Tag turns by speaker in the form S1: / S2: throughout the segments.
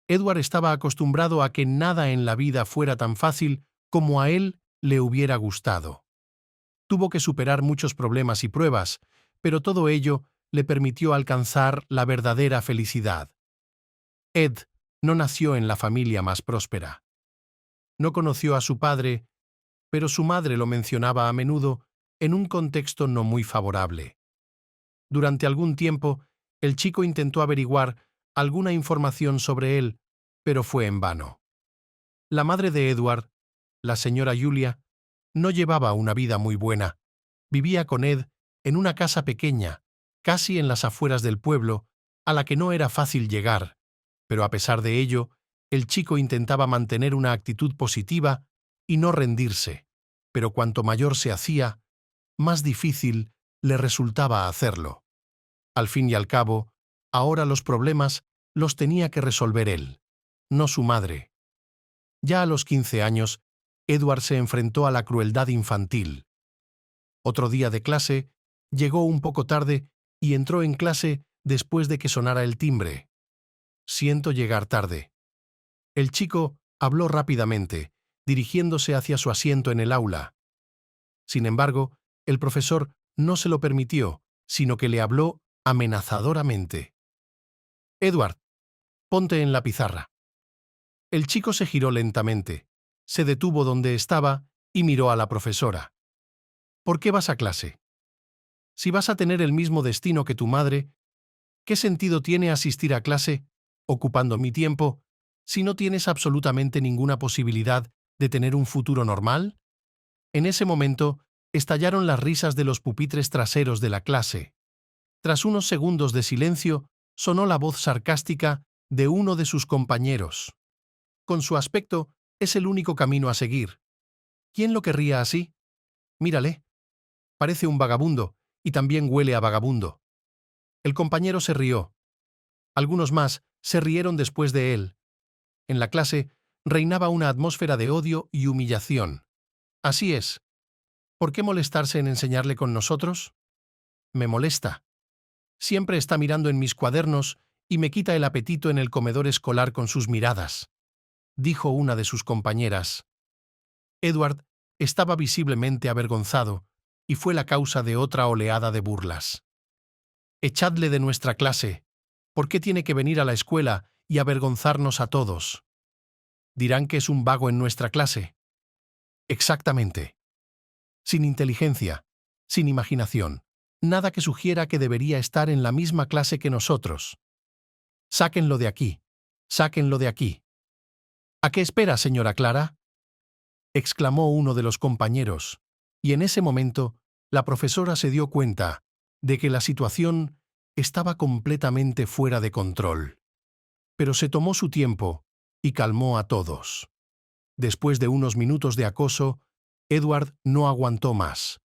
S1: Edward estaba acostumbrado a que nada en la vida fuera tan fácil como a él le hubiera gustado. Tuvo que superar muchos problemas y pruebas, pero todo ello le permitió alcanzar la verdadera felicidad. Ed no nació en la familia más próspera. No conoció a su padre, pero su madre lo mencionaba a menudo en un contexto no muy favorable. Durante algún tiempo, el chico intentó averiguar alguna información sobre él, pero fue en vano. La madre de Edward, la señora Julia, no llevaba una vida muy buena. Vivía con Ed en una casa pequeña, casi en las afueras del pueblo, a la que no era fácil llegar, pero a pesar de ello, el chico intentaba mantener una actitud positiva y no rendirse, pero cuanto mayor se hacía, más difícil le resultaba hacerlo. Al fin y al cabo, ahora los problemas los tenía que resolver él, no su madre. Ya a los 15 años, Edward se enfrentó a la crueldad infantil. Otro día de clase, llegó un poco tarde y entró en clase después de que sonara el timbre. «Siento llegar tarde». El chico habló rápidamente, dirigiéndose hacia su asiento en el aula. Sin embargo, el profesor no se lo permitió, sino que le habló amenazadoramente. «Edward, ponte en la pizarra». El chico se giró lentamente, se detuvo donde estaba y miró a la profesora. «¿Por qué vas a clase? Si vas a tener el mismo destino que tu madre, ¿qué sentido tiene asistir a clase, ocupando mi tiempo, si no tienes absolutamente ninguna posibilidad de tener un futuro normal?» En ese momento, estallaron las risas de los pupitres traseros de la clase. Tras unos segundos de silencio, sonó la voz sarcástica de uno de sus compañeros. «Con su aspecto, es el único camino a seguir. ¿Quién lo querría así? Mírale. Parece un vagabundo, y también huele a vagabundo». El compañero se rió. Algunos más se rieron después de él. En la clase reinaba una atmósfera de odio y humillación. «Así es. ¿Por qué molestarse en enseñarle con nosotros?» «Me molesta. Siempre está mirando en mis cuadernos y me quita el apetito en el comedor escolar con sus miradas», dijo una de sus compañeras. Edward estaba visiblemente avergonzado y fue la causa de otra oleada de burlas. «Echadle de nuestra clase. ¿Por qué tiene que venir a la escuela y avergonzarnos a todos? Dirán que es un vago en nuestra clase». «Exactamente. Sin inteligencia, sin imaginación, nada que sugiera que debería estar en la misma clase que nosotros. Sáquenlo de aquí, sáquenlo de aquí». «¿A qué espera, señora Clara?», exclamó uno de los compañeros, y en ese momento la profesora se dio cuenta de que la situación estaba completamente fuera de control. Pero se tomó su tiempo y calmó a todos. Después de unos minutos de acoso, Edward no aguantó más.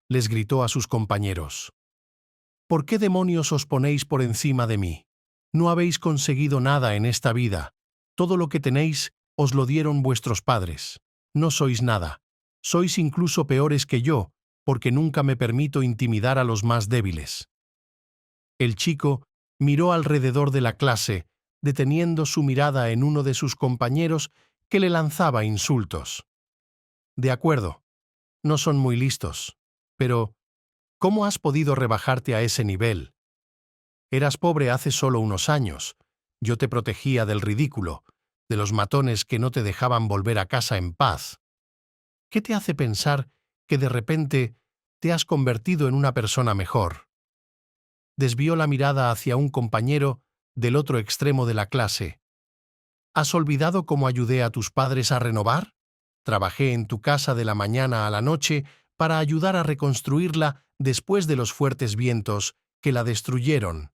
S1: Les gritó a sus compañeros: «¿Por qué demonios os ponéis por encima de mí? No habéis conseguido nada en esta vida. Todo lo que tenéis os lo dieron vuestros padres. No sois nada. Sois incluso peores que yo, porque nunca me permito intimidar a los más débiles». El chico miró alrededor de la clase, deteniendo su mirada en uno de sus compañeros que le lanzaba insultos. «De acuerdo, no son muy listos, pero ¿cómo has podido rebajarte a ese nivel? Eras pobre hace solo unos años. Yo te protegía del ridículo, de los matones que no te dejaban volver a casa en paz. ¿Qué te hace pensar que de repente te has convertido en una persona mejor?» Desvió la mirada hacia un compañero del otro extremo de la clase. «¿Has olvidado cómo ayudé a tus padres a renovar? Trabajé en tu casa de la mañana a la noche para ayudar a reconstruirla después de los fuertes vientos que la destruyeron,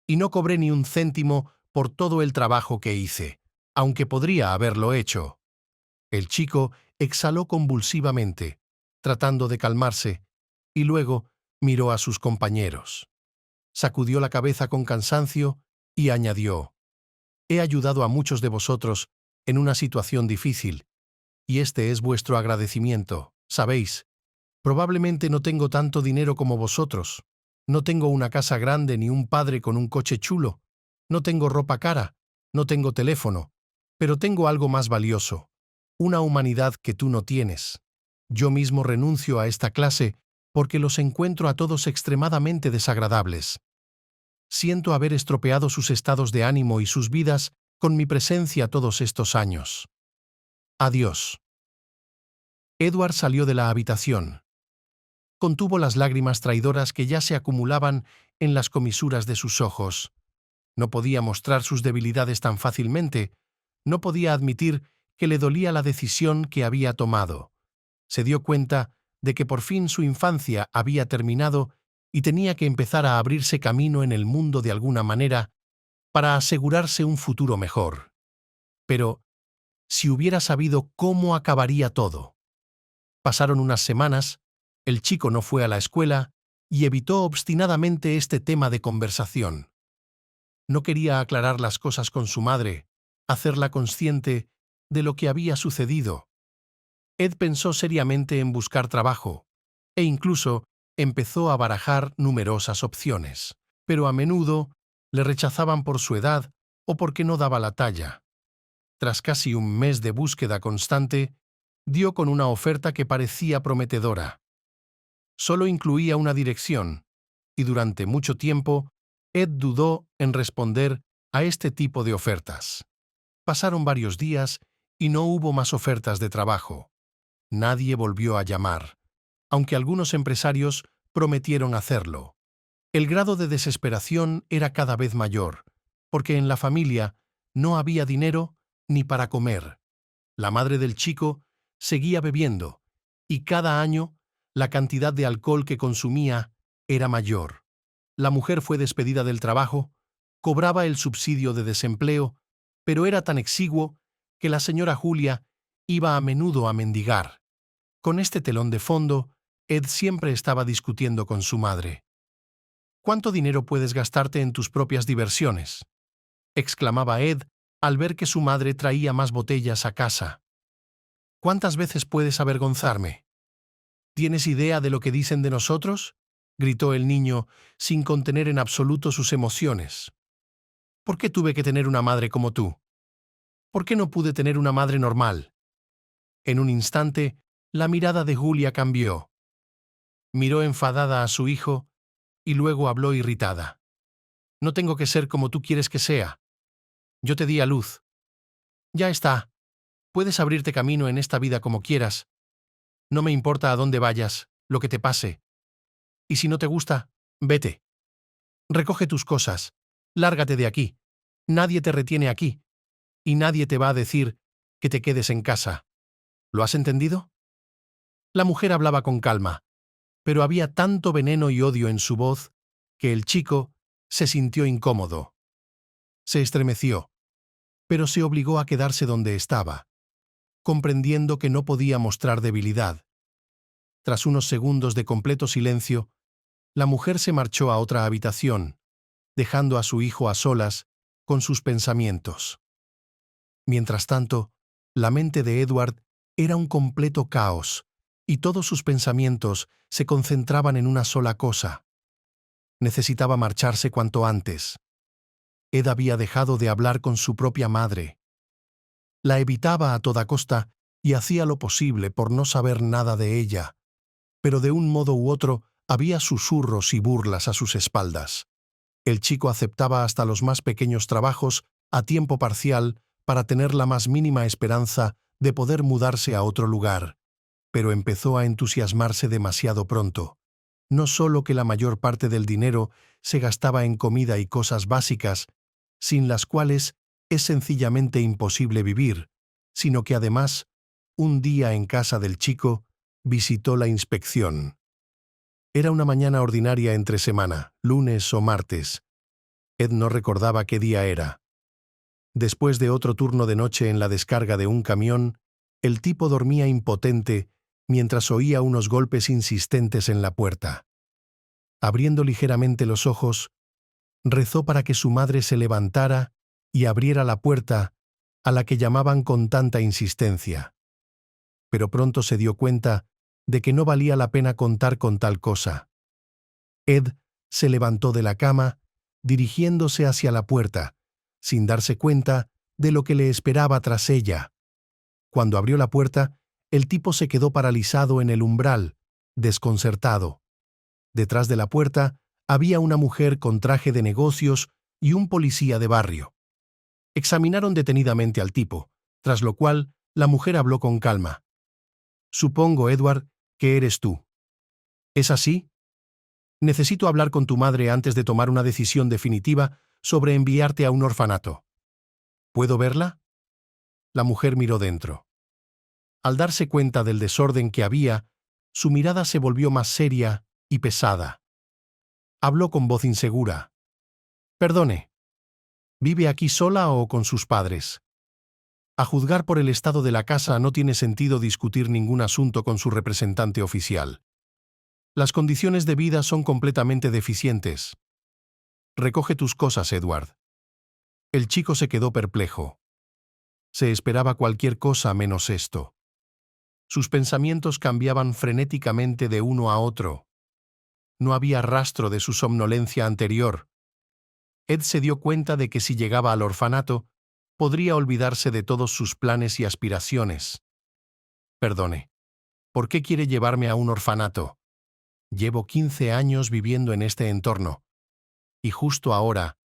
S1: y no cobré ni un céntimo por todo el trabajo que hice, aunque podría haberlo hecho». El chico exhaló convulsivamente, tratando de calmarse, y luego miró a sus compañeros. Sacudió la cabeza con cansancio y añadió: «He ayudado a muchos de vosotros en una situación difícil, y este es vuestro agradecimiento, ¿sabéis? Probablemente no tengo tanto dinero como vosotros. No tengo una casa grande ni un padre con un coche chulo. No tengo ropa cara, No tengo teléfono, pero tengo algo más valioso, una humanidad que tú no tienes. Yo mismo renuncio a esta clase porque los encuentro a todos extremadamente desagradables. Siento haber estropeado sus estados de ánimo y sus vidas con mi presencia todos estos años. Adiós. Edward salió de la habitación. Contuvo las lágrimas traidoras que ya se acumulaban en las comisuras de sus ojos. No podía mostrar sus debilidades tan fácilmente, no podía admitir que le dolía la decisión que había tomado. Se dio cuenta de que por fin su infancia había terminado y tenía que empezar a abrirse camino en el mundo de alguna manera para asegurarse un futuro mejor. Pero, si hubiera sabido cómo acabaría todo. Pasaron unas semanas, el chico no fue a la escuela y evitó obstinadamente este tema de conversación. No quería aclarar las cosas con su madre, hacerla consciente de lo que había sucedido. Ed pensó seriamente en buscar trabajo, e incluso empezó a barajar numerosas opciones, pero a menudo le rechazaban por su edad o porque no daba la talla. Tras casi un mes de búsqueda constante, dio con una oferta que parecía prometedora. Solo incluía una dirección, y durante mucho tiempo, Ed dudó en responder a este tipo de ofertas. Pasaron varios días y no hubo más ofertas de trabajo. Nadie volvió a llamar, aunque algunos empresarios prometieron hacerlo. El grado de desesperación era cada vez mayor, porque en la familia no había dinero ni para comer. La madre del chico seguía bebiendo, y cada año la cantidad de alcohol que consumía era mayor. La mujer fue despedida del trabajo, cobraba el subsidio de desempleo, pero era tan exiguo que la señora Julia iba a menudo a mendigar. Con este telón de fondo, Ed siempre estaba discutiendo con su madre. «¿Cuánto dinero puedes gastarte en tus propias diversiones?», exclamaba Ed al ver que su madre traía más botellas a casa. «¿Cuántas veces puedes avergonzarme? ¿Tienes idea de lo que dicen de nosotros?», gritó el niño sin contener en absoluto sus emociones. «¿Por qué tuve que tener una madre como tú? ¿Por qué no pude tener una madre normal?». En un instante, la mirada de Julia cambió. Miró enfadada a su hijo y luego habló irritada. «No tengo que ser como tú quieres que sea. Yo te di a luz. Ya está. Puedes abrirte camino en esta vida como quieras. No me importa a dónde vayas, lo que te pase. Y si no te gusta, vete. Recoge tus cosas. Lárgate de aquí. Nadie te retiene aquí. Y nadie te va a decir que te quedes en casa. ¿Lo has entendido?». La mujer hablaba con calma, pero había tanto veneno y odio en su voz que el chico se sintió incómodo. Se estremeció, pero se obligó a quedarse donde estaba, comprendiendo que no podía mostrar debilidad. Tras unos segundos de completo silencio, la mujer se marchó a otra habitación, dejando a su hijo a solas con sus pensamientos. Mientras tanto, la mente de Edward era un completo caos, y todos sus pensamientos se concentraban en una sola cosa. Necesitaba marcharse cuanto antes. Ed había dejado de hablar con su propia madre. La evitaba a toda costa y hacía lo posible por no saber nada de ella, pero de un modo u otro había susurros y burlas a sus espaldas. El chico aceptaba hasta los más pequeños trabajos a tiempo parcial para tener la más mínima esperanza de poder mudarse a otro lugar, pero empezó a entusiasmarse demasiado pronto. No solo que la mayor parte del dinero se gastaba en comida y cosas básicas, sin las cuales es sencillamente imposible vivir, sino que además, un día en casa del chico, visitó la inspección. Era una mañana ordinaria entre semana, lunes o martes. Ed no recordaba qué día era. Después de otro turno de noche en la descarga de un camión, el tipo dormía impotente mientras oía unos golpes insistentes en la puerta. Abriendo ligeramente los ojos, rezó para que su madre se levantara y abriera la puerta a la que llamaban con tanta insistencia. Pero pronto se dio cuenta de que no valía la pena contar con tal cosa. Ed se levantó de la cama, dirigiéndose hacia la puerta, sin darse cuenta de lo que le esperaba tras ella. Cuando abrió la puerta, el tipo se quedó paralizado en el umbral, desconcertado. Detrás de la puerta había una mujer con traje de negocios y un policía de barrio. Examinaron detenidamente al tipo, tras lo cual la mujer habló con calma. «Supongo, Edward, que eres tú. ¿Es así? Necesito hablar con tu madre antes de tomar una decisión definitiva sobre enviarte a un orfanato. ¿Puedo verla?» La mujer miró dentro. Al darse cuenta del desorden que había, su mirada se volvió más seria y pesada. Habló con voz insegura. «Perdone, ¿vive aquí sola o con sus padres? A juzgar por el estado de la casa, no tiene sentido discutir ningún asunto con su representante oficial. Las condiciones de vida son completamente deficientes. Recoge tus cosas, Edward». El chico se quedó perplejo. Se esperaba cualquier cosa menos esto. Sus pensamientos cambiaban frenéticamente de uno a otro. No había rastro de su somnolencia anterior. Ed se dio cuenta de que si llegaba al orfanato, podría olvidarse de todos sus planes y aspiraciones. «Perdone, ¿por qué quiere llevarme a un orfanato? Llevo 15 años viviendo en este entorno. Y justo ahora,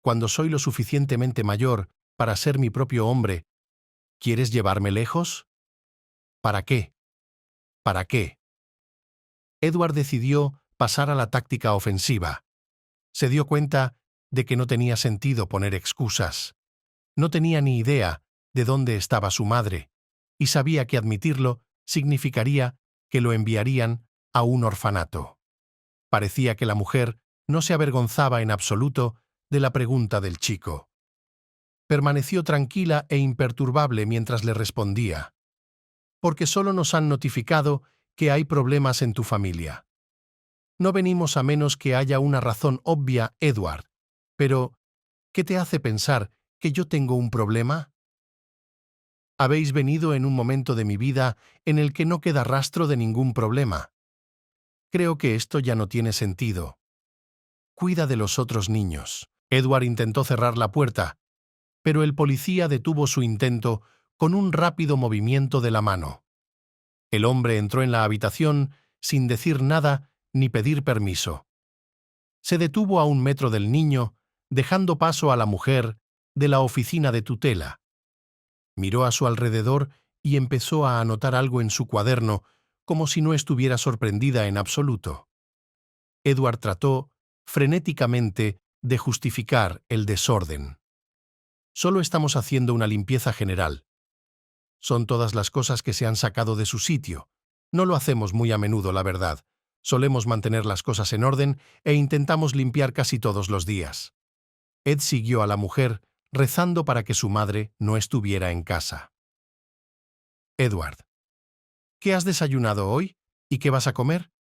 S1: cuando soy lo suficientemente mayor para ser mi propio hombre, ¿quieres llevarme lejos? ¿Para qué? ¿Para qué?» Edward decidió pasar a la táctica ofensiva. Se dio cuenta de que no tenía sentido poner excusas. No tenía ni idea de dónde estaba su madre, y sabía que admitirlo significaría que lo enviarían a un orfanato. Parecía que la mujer no se avergonzaba en absoluto de la pregunta del chico. Permaneció tranquila e imperturbable mientras le respondía. «Porque solo nos han notificado que hay problemas en tu familia. No venimos a menos que haya una razón obvia, Edward. Pero, ¿qué te hace pensar que yo tengo un problema? Habéis venido en un momento de mi vida en el que no queda rastro de ningún problema. Creo que esto ya no tiene sentido. Cuida de los otros niños». Edward intentó cerrar la puerta, pero el policía detuvo su intento con un rápido movimiento de la mano. El hombre entró en la habitación sin decir nada ni pedir permiso. Se detuvo a 1 metro del niño, dejando paso a la mujer de la oficina de tutela. Miró a su alrededor y empezó a anotar algo en su cuaderno, como si no estuviera sorprendida en absoluto. Edward trató, frenéticamente, de justificar el desorden. «Solo estamos haciendo una limpieza general. Son todas las cosas que se han sacado de su sitio. No lo hacemos muy a menudo, la verdad. Solemos mantener las cosas en orden e intentamos limpiar casi todos los días». Ed siguió a la mujer, rezando para que su madre no estuviera en casa. «Edward, ¿qué has desayunado hoy? ¿Y qué vas a comer?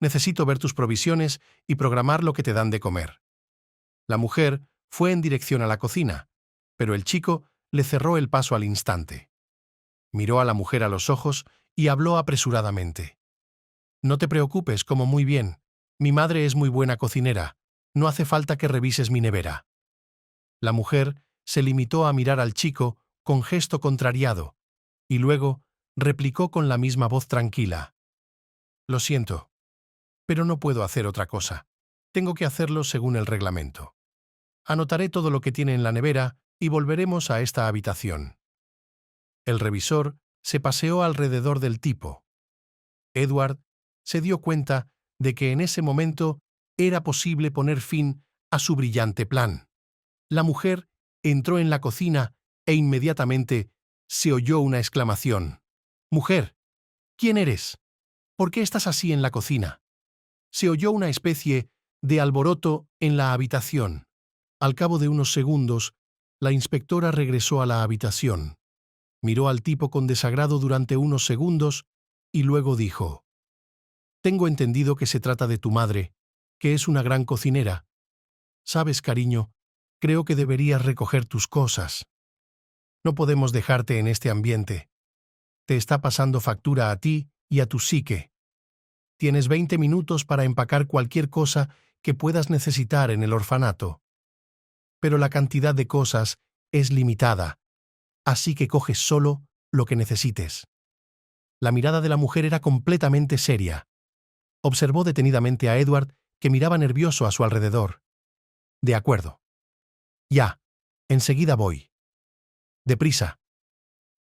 S1: Necesito ver tus provisiones y programar lo que te dan de comer». La mujer fue en dirección a la cocina, pero el chico le cerró el paso al instante. Miró a la mujer a los ojos y habló apresuradamente. «No te preocupes, como muy bien. Mi madre es muy buena cocinera. No hace falta que revises mi nevera». La mujer se limitó a mirar al chico con gesto contrariado, y luego replicó con la misma voz tranquila. «Lo siento, pero no puedo hacer otra cosa. Tengo que hacerlo según el reglamento. Anotaré todo lo que tiene en la nevera y volveremos a esta habitación». El revisor se paseó alrededor del tipo. Edward se dio cuenta de que en ese momento era posible poner fin a su brillante plan. La mujer entró en la cocina e inmediatamente se oyó una exclamación. «Mujer, ¿quién eres? ¿Por qué estás así en la cocina?» Se oyó una especie de alboroto en la habitación. Al cabo de unos segundos, la inspectora regresó a la habitación. Miró al tipo con desagrado durante unos segundos y luego dijo: «Tengo entendido que se trata de tu madre, que es una gran cocinera. Sabes, cariño, creo que deberías recoger tus cosas. No podemos dejarte en este ambiente. Te está pasando factura a ti y a tu psique. Tienes 20 minutos para empacar cualquier cosa que puedas necesitar en el orfanato». pero la cantidad de cosas es limitada, así que coges solo lo que necesites. La mirada de la mujer era completamente seria. Observó detenidamente a Edward, que miraba nervioso a su alrededor. De acuerdo. Ya, enseguida voy. Deprisa.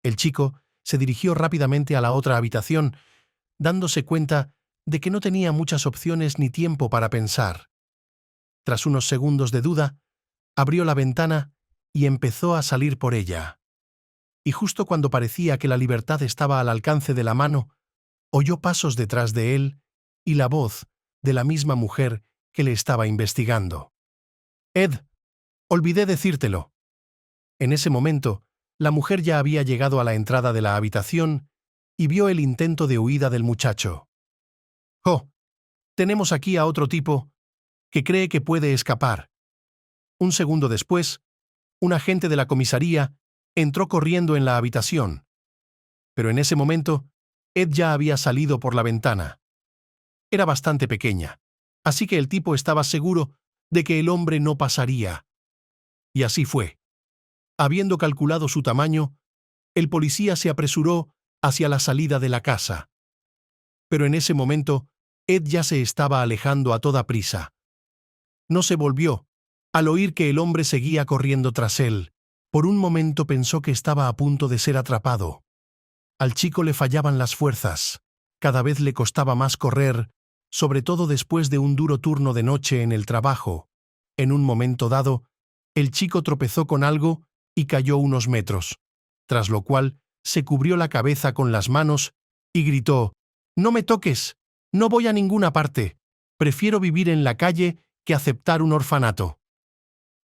S1: El chico se dirigió rápidamente a la otra habitación, dándose cuenta de que no tenía muchas opciones ni tiempo para pensar. Tras unos segundos de duda, abrió la ventana y empezó a salir por ella. Y justo cuando parecía que la libertad estaba al alcance de la mano, oyó pasos detrás de él y la voz de la misma mujer que le estaba investigando. «Ed, olvidé decírtelo». En ese momento, la mujer ya había llegado a la entrada de la habitación y vio el intento de huida del muchacho. «Oh, tenemos aquí a otro tipo que cree que puede escapar». Un segundo después, un agente de la comisaría entró corriendo en la habitación. Pero en ese momento, Ed ya había salido por la ventana. Era bastante pequeña, así que el tipo estaba seguro de que el hombre no pasaría. Y así fue. Habiendo calculado su tamaño, el policía se apresuró hacia la salida de la casa. Pero en ese momento, Ed ya se estaba alejando a toda prisa. No se volvió, al oír que el hombre seguía corriendo tras él. Por un momento pensó que estaba a punto de ser atrapado. Al chico le fallaban las fuerzas. Cada vez le costaba más correr, sobre todo después de un duro turno de noche en el trabajo. En un momento dado, el chico tropezó con algo y cayó unos metros, tras lo cual se cubrió la cabeza con las manos y gritó: «¡No me toques! ¡No voy a ninguna parte! Prefiero vivir en la calle que aceptar un orfanato».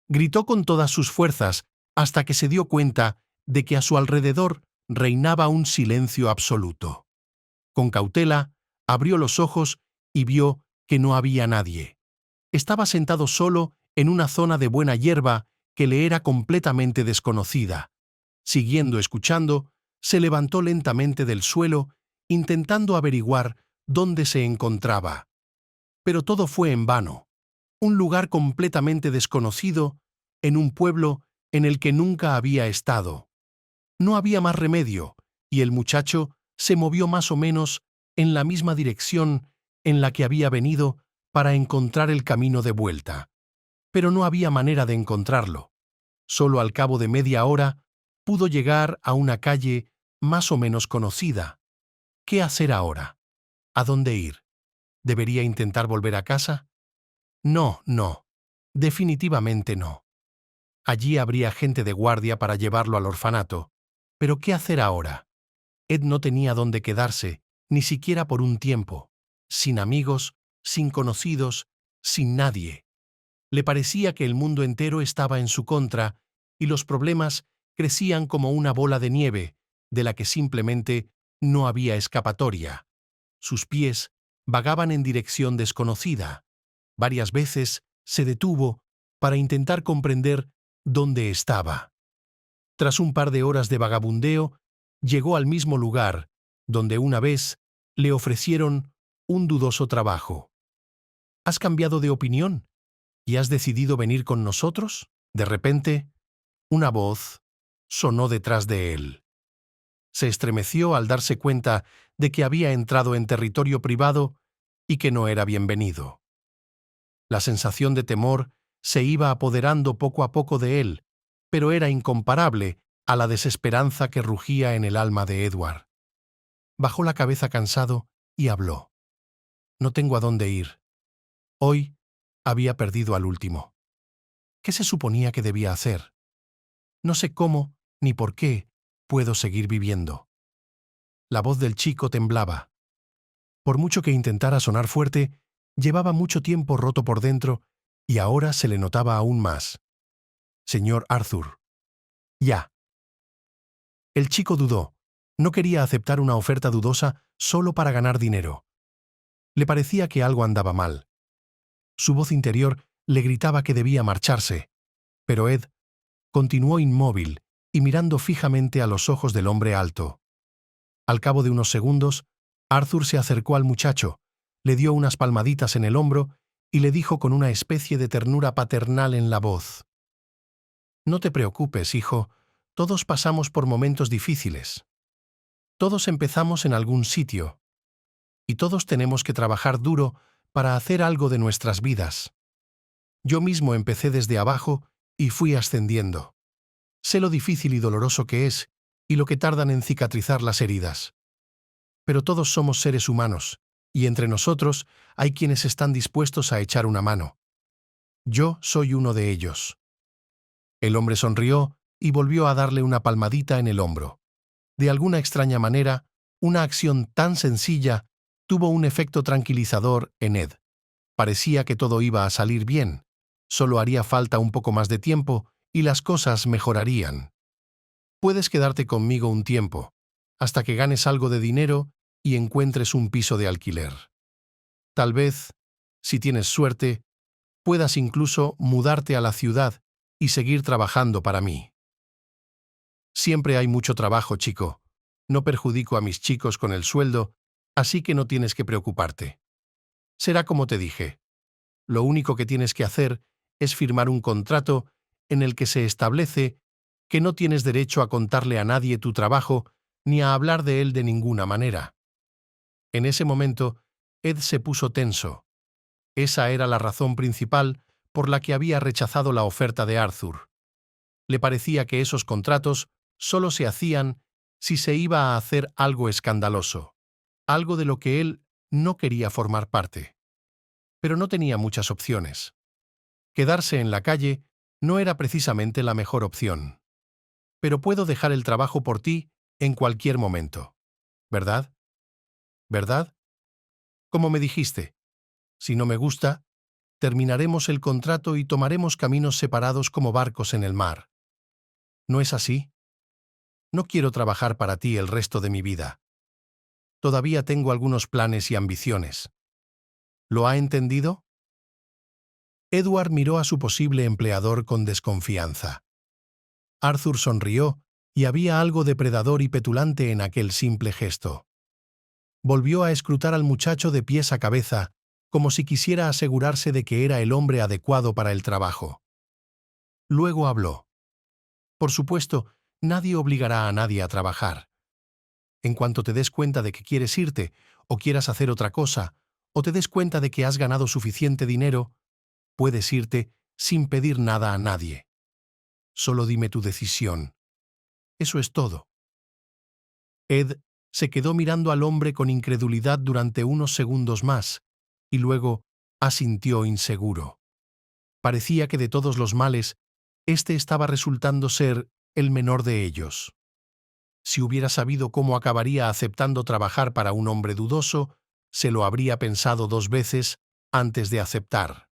S1: Gritó con todas sus fuerzas hasta que se dio cuenta de que a su alrededor reinaba un silencio absoluto. Con cautela, abrió los ojos y vio que no había nadie. Estaba sentado solo en una zona de buena hierba que le era completamente desconocida. Siguiendo escuchando, se levantó lentamente del suelo, intentando averiguar dónde se encontraba. Pero todo fue en vano. Un lugar completamente desconocido, en un pueblo en el que nunca había estado. No había más remedio, y el muchacho se movió más o menos en la misma dirección en la que había venido para encontrar el camino de vuelta. Pero no había manera de encontrarlo. Solo al cabo de media hora pudo llegar a una calle más o menos conocida. ¿Qué hacer ahora? ¿A dónde ir? ¿Debería intentar volver a casa? No, no. Definitivamente no. Allí habría gente de guardia para llevarlo al orfanato. ¿Pero qué hacer ahora? Ed no tenía dónde quedarse, ni siquiera por un tiempo. Sin amigos, sin conocidos, sin nadie. Le parecía que el mundo entero estaba en su contra y los problemas crecían como una bola de nieve, de la que simplemente no había escapatoria. Sus pies vagaban en dirección desconocida. Varias veces se detuvo para intentar comprender dónde estaba. Tras un par de horas de vagabundeo, llegó al mismo lugar, donde una vez le ofrecieron un dudoso trabajo. ¿Has cambiado de opinión y has decidido venir con nosotros? De repente, una voz sonó detrás de él. Se estremeció al darse cuenta de que había entrado en territorio privado y que no era bienvenido. La sensación de temor se iba apoderando poco a poco de él, pero era incomparable a la desesperanza que rugía en el alma de Edward. Bajó la cabeza cansado y habló. «No tengo a dónde ir. Hoy había perdido al último. ¿Qué se suponía que debía hacer? No sé cómo ni por qué puedo seguir viviendo». La voz del chico temblaba. Por mucho que intentara sonar fuerte, llevaba mucho tiempo roto por dentro y ahora se le notaba aún más. «Señor Arthur». «Ya». El chico dudó. No quería aceptar una oferta dudosa solo para ganar dinero. Le parecía que algo andaba mal. Su voz interior le gritaba que debía marcharse, pero Ed continuó inmóvil y mirando fijamente a los ojos del hombre alto. Al cabo de unos segundos, Arthur se acercó al muchacho, le dio unas palmaditas en el hombro y le dijo con una especie de ternura paternal en la voz: No te preocupes, hijo, todos pasamos por momentos difíciles. Todos empezamos en algún sitio, y todos tenemos que trabajar duro para hacer algo de nuestras vidas. Yo mismo empecé desde abajo y fui ascendiendo. Sé lo difícil y doloroso que es, y lo que tardan en cicatrizar las heridas. Pero todos somos seres humanos, y entre nosotros hay quienes están dispuestos a echar una mano. Yo soy uno de ellos. El hombre sonrió y volvió a darle una palmadita en el hombro. De alguna extraña manera, una acción tan sencilla tuvo un efecto tranquilizador en Ed. Parecía que todo iba a salir bien. Solo haría falta un poco más de tiempo y las cosas mejorarían. Puedes quedarte conmigo un tiempo, hasta que ganes algo de dinero y encuentres un piso de alquiler. Tal vez, si tienes suerte, puedas incluso mudarte a la ciudad y seguir trabajando para mí. Siempre hay mucho trabajo, chico. No perjudico a mis chicos con el sueldo, así que no tienes que preocuparte. Será como te dije. Lo único que tienes que hacer es firmar un contrato en el que se establece que no tienes derecho a contarle a nadie tu trabajo ni a hablar de él de ninguna manera. En ese momento, Ed se puso tenso. Esa era la razón principal por la que había rechazado la oferta de Arthur. Le parecía que esos contratos solo se hacían si se iba a hacer algo escandaloso, algo de lo que él no quería formar parte. Pero no tenía muchas opciones. Quedarse en la calle no era precisamente la mejor opción. Pero puedo dejar el trabajo por ti en cualquier momento. ¿Verdad? ¿Verdad? Como me dijiste, si no me gusta, terminaremos el contrato y tomaremos caminos separados como barcos en el mar. ¿No es así? No quiero trabajar para ti el resto de mi vida. Todavía tengo algunos planes y ambiciones. ¿Lo ha entendido? Edward miró a su posible empleador con desconfianza. Arthur sonrió y había algo depredador y petulante en aquel simple gesto. Volvió a escrutar al muchacho de pies a cabeza, como si quisiera asegurarse de que era el hombre adecuado para el trabajo. Luego habló. Por supuesto, nadie obligará a nadie a trabajar. En cuanto te des cuenta de que quieres irte, o quieras hacer otra cosa, o te des cuenta de que has ganado suficiente dinero, puedes irte sin pedir nada a nadie. Solo dime tu decisión. Eso es todo. Ed se quedó mirando al hombre con incredulidad durante unos segundos más, y luego asintió inseguro. Parecía que de todos los males, este estaba resultando ser el menor de ellos. Si hubiera sabido cómo acabaría aceptando trabajar para un hombre dudoso, se lo habría pensado 2 veces antes de aceptar.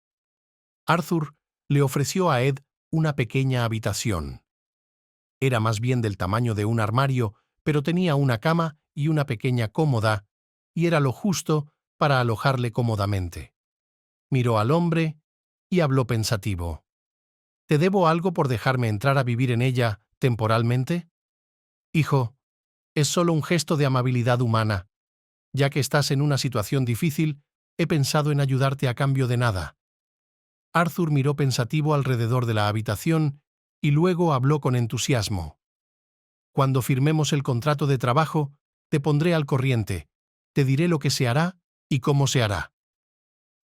S1: Arthur le ofreció a Ed una pequeña habitación. Era más bien del tamaño de un armario, pero tenía una cama y una pequeña cómoda, y era lo justo para alojarle cómodamente. Miró al hombre y habló pensativo. ¿Te debo algo por dejarme entrar a vivir en ella temporalmente? Hijo, es solo un gesto de amabilidad humana. Ya que estás en una situación difícil, he pensado en ayudarte a cambio de nada. Arthur miró pensativo alrededor de la habitación y luego habló con entusiasmo. Cuando firmemos el contrato de trabajo, te pondré al corriente, te diré lo que se hará y cómo se hará.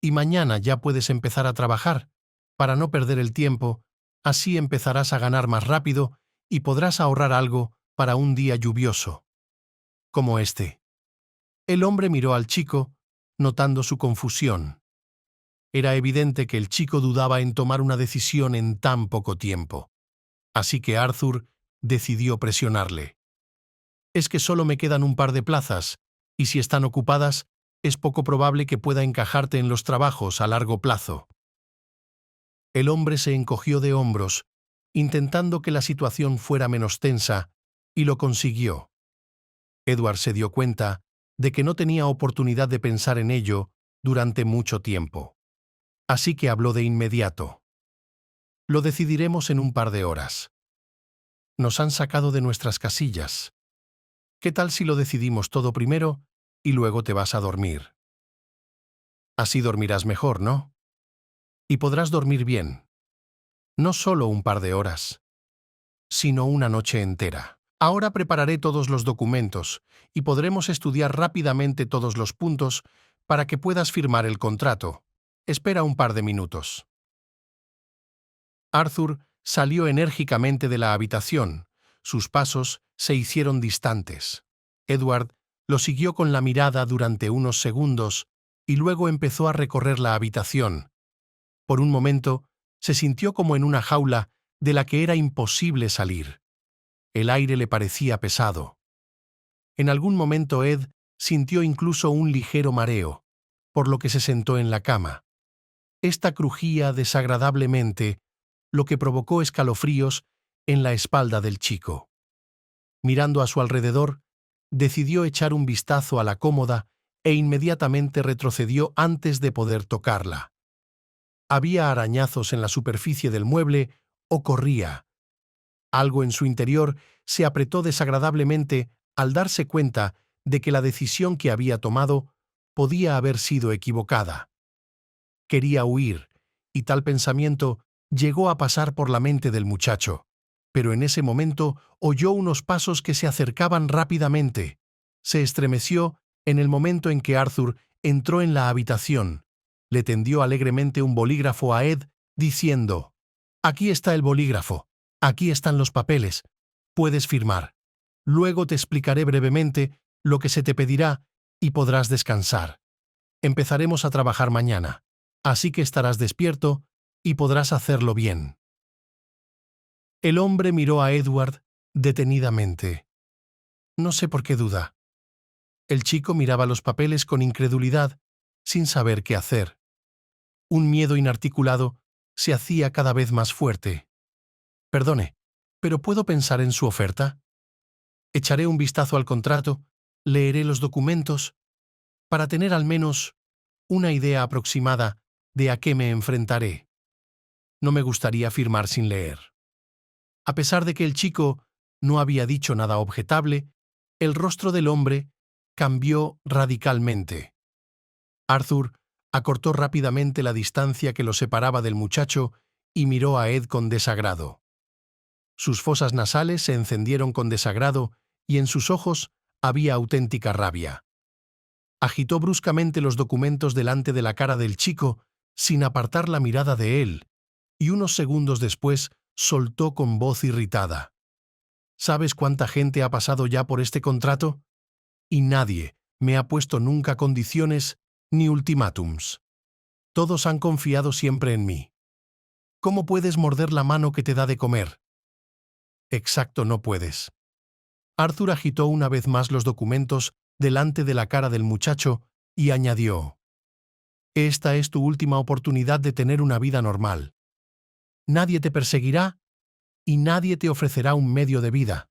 S1: Y mañana ya puedes empezar a trabajar, para no perder el tiempo, así empezarás a ganar más rápido y podrás ahorrar algo para un día lluvioso. Como este. El hombre miró al chico, notando su confusión. Era evidente que el chico dudaba en tomar una decisión en tan poco tiempo. Así que Arthur decidió presionarle. Es que solo me quedan un par de plazas, y si están ocupadas, es poco probable que pueda encajarte en los trabajos a largo plazo. El hombre se encogió de hombros, intentando que la situación fuera menos tensa, y lo consiguió. Edward se dio cuenta de que no tenía oportunidad de pensar en ello durante mucho tiempo. Así que habló de inmediato. Lo decidiremos en un par de horas. Nos han sacado de nuestras casillas. ¿Qué tal si lo decidimos todo primero y luego te vas a dormir? Así dormirás mejor, ¿no? Y podrás dormir bien. No solo un par de horas. sino una noche entera. Ahora prepararé todos los documentos y podremos estudiar rápidamente todos los puntos para que puedas firmar el contrato. Espera un par de minutos. Arthur salió enérgicamente de la habitación. Sus pasos se hicieron distantes. Edward lo siguió con la mirada durante unos segundos y luego empezó a recorrer la habitación. Por un momento, se sintió como en una jaula de la que era imposible salir. El aire le parecía pesado. En algún momento Ed sintió incluso un ligero mareo, por lo que se sentó en la cama. Esta crujía desagradablemente, lo que provocó escalofríos en la espalda del chico. Mirando a su alrededor, decidió echar un vistazo a la cómoda e inmediatamente retrocedió antes de poder tocarla. Había arañazos en la superficie del mueble o corría. Algo en su interior se apretó desagradablemente al darse cuenta de que la decisión que había tomado podía haber sido equivocada. Quería huir, y tal pensamiento llegó a pasar por la mente del muchacho. Pero en ese momento oyó unos pasos que se acercaban rápidamente. Se estremeció en el momento en que Arthur entró en la habitación. Le tendió alegremente un bolígrafo a Ed, diciendo: «Aquí está el bolígrafo. Aquí están los papeles. Puedes firmar. Luego te explicaré brevemente lo que se te pedirá y podrás descansar. Empezaremos a trabajar mañana, así que estarás despierto y podrás hacerlo bien». El hombre miró a Edward detenidamente. No sé por qué duda. El chico miraba los papeles con incredulidad, sin saber qué hacer. Un miedo inarticulado se hacía cada vez más fuerte. «Perdone, ¿pero puedo pensar en su oferta? Echaré un vistazo al contrato, leeré los documentos, para tener al menos una idea aproximada de a qué me enfrentaré. No me gustaría firmar sin leer». A pesar de que el chico no había dicho nada objetable, el rostro del hombre cambió radicalmente. Arthur acortó rápidamente la distancia que lo separaba del muchacho y miró a Ed con desagrado. Sus fosas nasales se encendieron con desagrado y en sus ojos había auténtica rabia. Agitó bruscamente los documentos delante de la cara del chico sin apartar la mirada de él, y unos segundos después soltó con voz irritada: «¿Sabes cuánta gente ha pasado ya por este contrato? Y nadie me ha puesto nunca condiciones ni ultimátums. Todos han confiado siempre en mí. ¿Cómo puedes morder la mano que te da de comer?» «Exacto, no puedes». Arthur agitó una vez más los documentos delante de la cara del muchacho y añadió: «Esta es tu última oportunidad de tener una vida normal. Nadie te perseguirá y nadie te ofrecerá un medio de vida.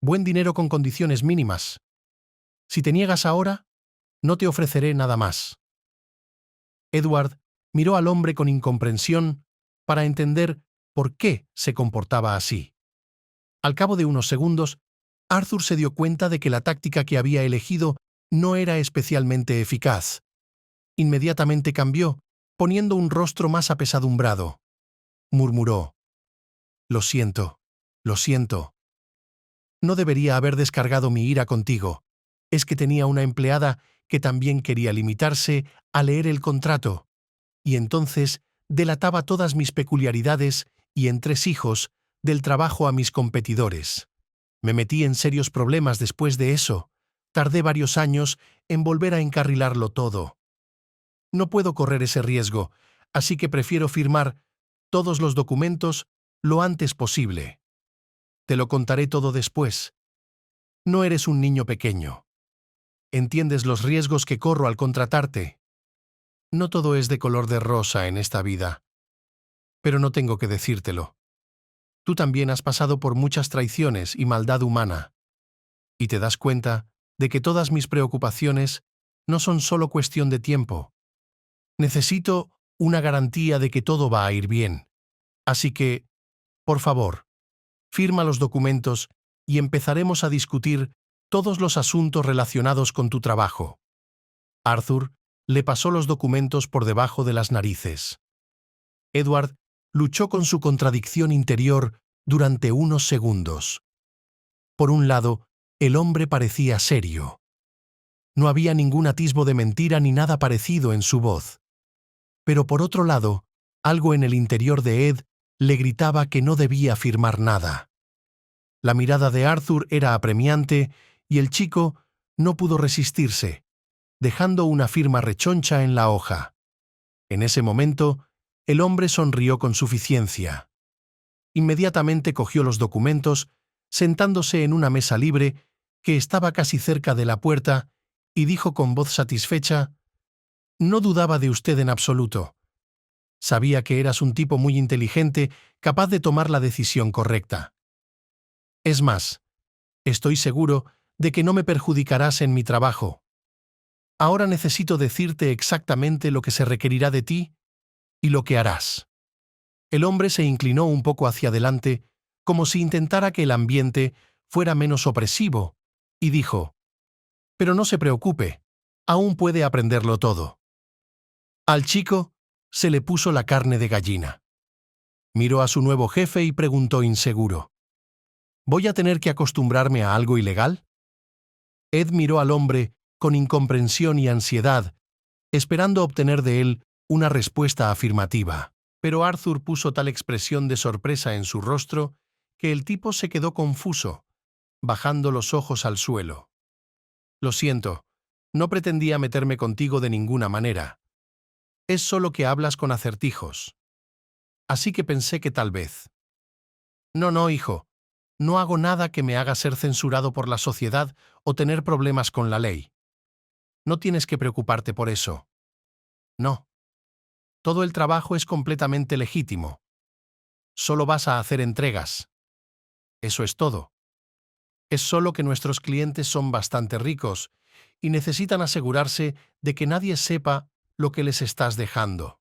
S1: Buen dinero con condiciones mínimas. Si te niegas ahora, no te ofreceré nada más». Edward miró al hombre con incomprensión para entender por qué se comportaba así. Al cabo de unos segundos, Arthur se dio cuenta de que la táctica que había elegido no era especialmente eficaz. Inmediatamente cambió, poniendo un rostro más apesadumbrado. Murmuró: «Lo siento, lo siento. No debería haber descargado mi ira contigo. Es que tenía una empleada que también quería limitarse a leer el contrato, y entonces delataba todas mis peculiaridades y entresijos del trabajo a mis competidores. Me metí en serios problemas después de eso. Tardé varios años en volver a encarrilarlo todo. No puedo correr ese riesgo, así que prefiero firmar todos los documentos lo antes posible. Te lo contaré todo después. No eres un niño pequeño. Entiendes los riesgos que corro al contratarte. No todo es de color de rosa en esta vida. Pero no tengo que decírtelo. Tú también has pasado por muchas traiciones y maldad humana. Y te das cuenta de que todas mis preocupaciones no son solo cuestión de tiempo. Necesito una garantía de que todo va a ir bien. Así que, por favor, firma los documentos y empezaremos a discutir todos los asuntos relacionados con tu trabajo». Arthur le pasó los documentos por debajo de las narices. Edward luchó con su contradicción interior durante unos segundos. Por un lado, el hombre parecía serio. No había ningún atisbo de mentira ni nada parecido en su voz. Pero por otro lado, algo en el interior de Ed le gritaba que no debía afirmar nada. La mirada de Arthur era apremiante y el chico no pudo resistirse, dejando una firma rechoncha en la hoja. En ese momento, el hombre sonrió con suficiencia. Inmediatamente cogió los documentos, sentándose en una mesa libre que estaba casi cerca de la puerta, y dijo con voz satisfecha: «No dudaba de usted en absoluto. Sabía que eras un tipo muy inteligente, capaz de tomar la decisión correcta. Es más, estoy seguro de que no me perjudicarás en mi trabajo. Ahora necesito decirte exactamente lo que se requerirá de ti y lo que harás». El hombre se inclinó un poco hacia adelante, como si intentara que el ambiente fuera menos opresivo, y dijo: «Pero no se preocupe, aún puede aprenderlo todo». Al chico se le puso la carne de gallina. Miró a su nuevo jefe y preguntó inseguro: «¿Voy a tener que acostumbrarme a algo ilegal?». Ed miró al hombre con incomprensión y ansiedad, esperando obtener de él una respuesta afirmativa. Pero Arthur puso tal expresión de sorpresa en su rostro que el tipo se quedó confuso, bajando los ojos al suelo. «Lo siento, no pretendía meterme contigo de ninguna manera. Es solo que hablas con acertijos. Así que pensé que tal vez». «No, hijo. No hago nada que me haga ser censurado por la sociedad o tener problemas con la ley. No tienes que preocuparte por eso. No. Todo el trabajo es completamente legítimo. Solo vas a hacer entregas. Eso es todo. Es solo que nuestros clientes son bastante ricos y necesitan asegurarse de que nadie sepa lo que les estás dejando».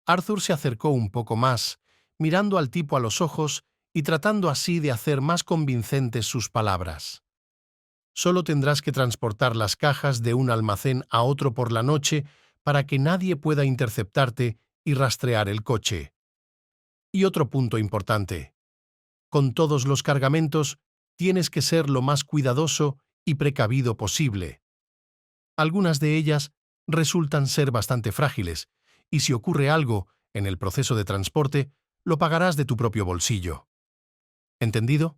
S1: Arthur se acercó un poco más, mirando al tipo a los ojos y tratando así de hacer más convincentes sus palabras. «Solo tendrás que transportar las cajas de un almacén a otro por la noche para que nadie pueda interceptarte y rastrear el coche. Y otro punto importante: con todos los cargamentos tienes que ser lo más cuidadoso y precavido posible. Algunas de ellas resultan ser bastante frágiles, y si ocurre algo en el proceso de transporte, lo pagarás de tu propio bolsillo. ¿Entendido?».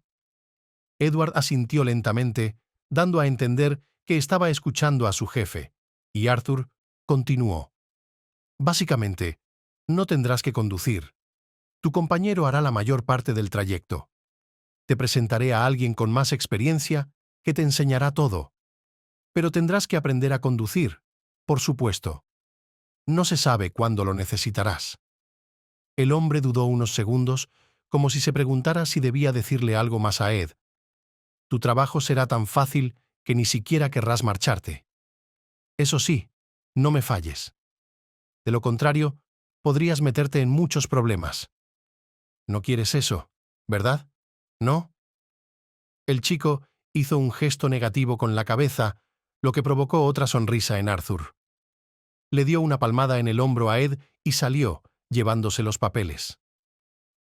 S1: Edward asintió lentamente, dando a entender que estaba escuchando a su jefe, y Arthur continuó: «Básicamente, no tendrás que conducir. Tu compañero hará la mayor parte del trayecto. Te presentaré a alguien con más experiencia que te enseñará todo. Pero tendrás que aprender a conducir, por supuesto. No se sabe cuándo lo necesitarás». El hombre dudó unos segundos, como si se preguntara si debía decirle algo más a Ed. «Tu trabajo será tan fácil que ni siquiera querrás marcharte. Eso sí, no me falles. De lo contrario, podrías meterte en muchos problemas. No quieres eso, ¿verdad? ¿No?». El chico hizo un gesto negativo con la cabeza, lo que provocó otra sonrisa en Arthur. Le dio una palmada en el hombro a Ed y salió, llevándose los papeles.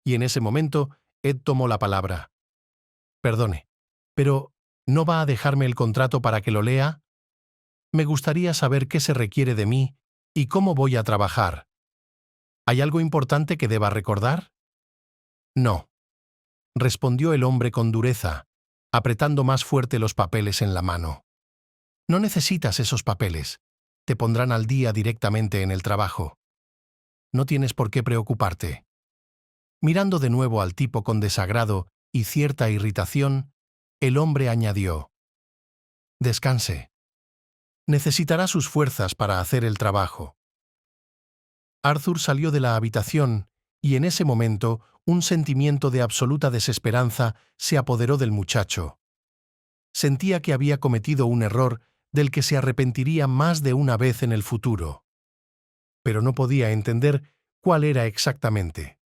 S1: Y en ese momento, Ed tomó la palabra. «Perdone, pero ¿no va a dejarme el contrato para que lo lea? Me gustaría saber qué se requiere de mí y cómo voy a trabajar. ¿Hay algo importante que deba recordar?». «No», respondió el hombre con dureza, apretando más fuerte los papeles en la mano. «No necesitas esos papeles. Te pondrán al día directamente en el trabajo. No tienes por qué preocuparte». Mirando de nuevo al tipo con desagrado y cierta irritación, el hombre añadió: «Descanse. Necesitará sus fuerzas para hacer el trabajo». Arthur salió de la habitación y en ese momento un sentimiento de absoluta desesperanza se apoderó del muchacho. Sentía que había cometido un error del que se arrepentiría más de una vez en el futuro. Pero no podía entender cuál era exactamente.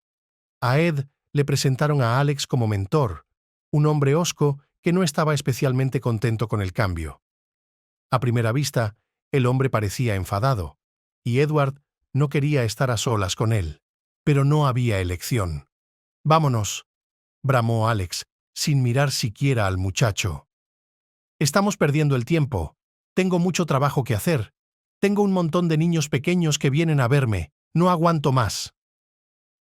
S1: A Ed le presentaron a Alex como mentor, un hombre hosco que no estaba especialmente contento con el cambio. A primera vista, el hombre parecía enfadado, y Edward no quería estar a solas con él. Pero no había elección. «Vámonos», bramó Alex, sin mirar siquiera al muchacho. Estamos perdiendo el tiempo. Tengo mucho trabajo que hacer. Tengo un montón de niños pequeños que vienen a verme. No aguanto más.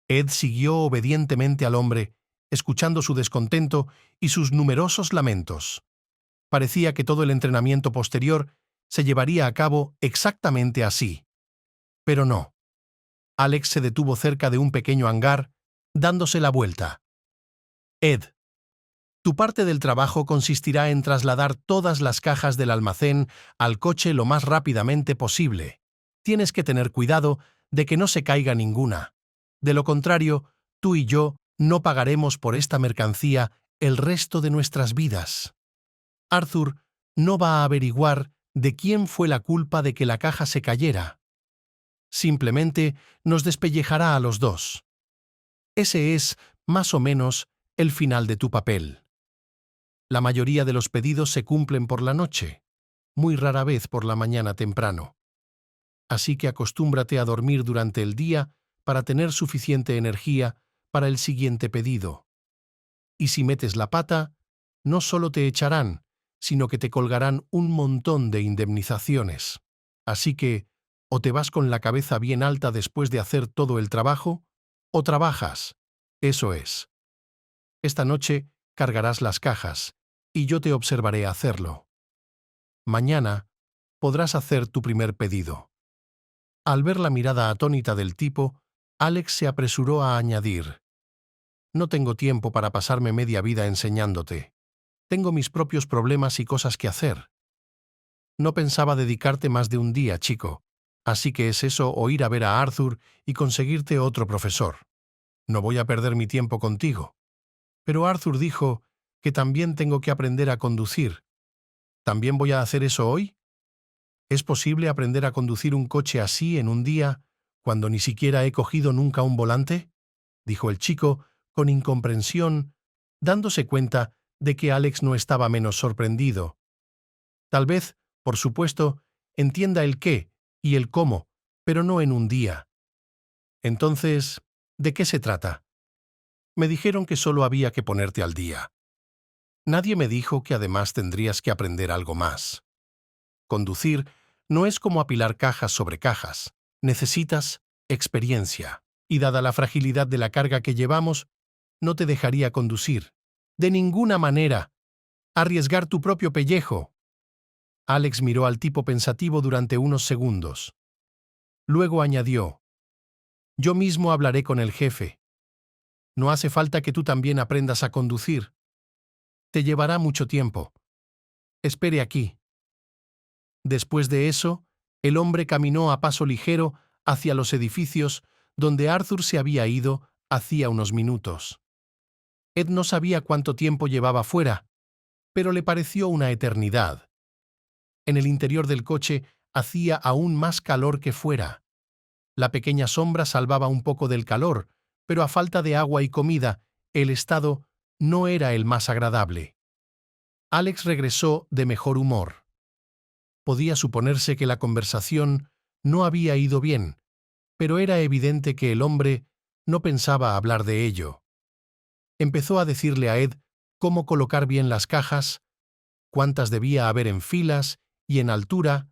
S1: Ed siguió obedientemente al hombre, escuchando su descontento y sus numerosos lamentos. Parecía que todo el entrenamiento posterior se llevaría a cabo exactamente así. Pero no. Alex se detuvo cerca de un pequeño hangar, dándose la vuelta. Ed, tu parte del trabajo consistirá en trasladar todas las cajas del almacén al coche lo más rápidamente posible. Tienes que tener cuidado de que no se caiga ninguna. De lo contrario, tú y yo no pagaremos por esta mercancía el resto de nuestras vidas. Arthur no va a averiguar de quién fue la culpa de que la caja se cayera. Simplemente nos despellejará a los dos. Ese es, más o menos, el final de tu papel. La mayoría de los pedidos se cumplen por la noche, muy rara vez por la mañana temprano. Así que acostúmbrate a dormir durante el día para tener suficiente energía para el siguiente pedido. Y si metes la pata, no solo te echarán, sino que te colgarán un montón de indemnizaciones. Así que, o te vas con la cabeza bien alta después de hacer todo el trabajo, o trabajas. Eso es. Esta noche cargarás las cajas, y yo te observaré hacerlo. Mañana podrás hacer tu primer pedido. Al ver la mirada atónita del tipo, Alex se apresuró a añadir: no tengo tiempo para pasarme media vida enseñándote. Tengo mis propios problemas y cosas que hacer. No pensaba dedicarte más de un día, chico, así que es eso o ir a ver a Arthur y conseguirte otro profesor. No voy a perder mi tiempo contigo. Pero Arthur dijo que también tengo que aprender a conducir. ¿También voy a hacer eso hoy? ¿Es posible aprender a conducir un coche así en un día, cuando ni siquiera he cogido nunca un volante? Dijo el chico, con incomprensión, dándose cuenta de que Alex no estaba menos sorprendido. Tal vez, por supuesto, entienda el qué y el cómo, pero no en un día. Entonces, ¿de qué se trata? Me dijeron que solo había que ponerte al día. Nadie me dijo que además tendrías que aprender algo más. Conducir no es como apilar cajas sobre cajas. Necesitas experiencia. Y dada la fragilidad de la carga que llevamos, no te dejaría conducir. De ninguna manera. Arriesgar tu propio pellejo. Alex miró al tipo pensativo durante unos segundos. Luego añadió: yo mismo hablaré con el jefe. No hace falta que tú también aprendas a conducir. Te llevará mucho tiempo. Espere aquí. Después de eso, el hombre caminó a paso ligero hacia los edificios donde Arthur se había ido hacía unos minutos. Ed no sabía cuánto tiempo llevaba fuera, pero le pareció una eternidad. En el interior del coche hacía aún más calor que fuera. La pequeña sombra salvaba un poco del calor, pero a falta de agua y comida, el estado no era el más agradable. Alex regresó de mejor humor. Podía suponerse que la conversación no había ido bien, pero era evidente que el hombre no pensaba hablar de ello. Empezó a decirle a Ed cómo colocar bien las cajas, cuántas debía haber en filas y en altura,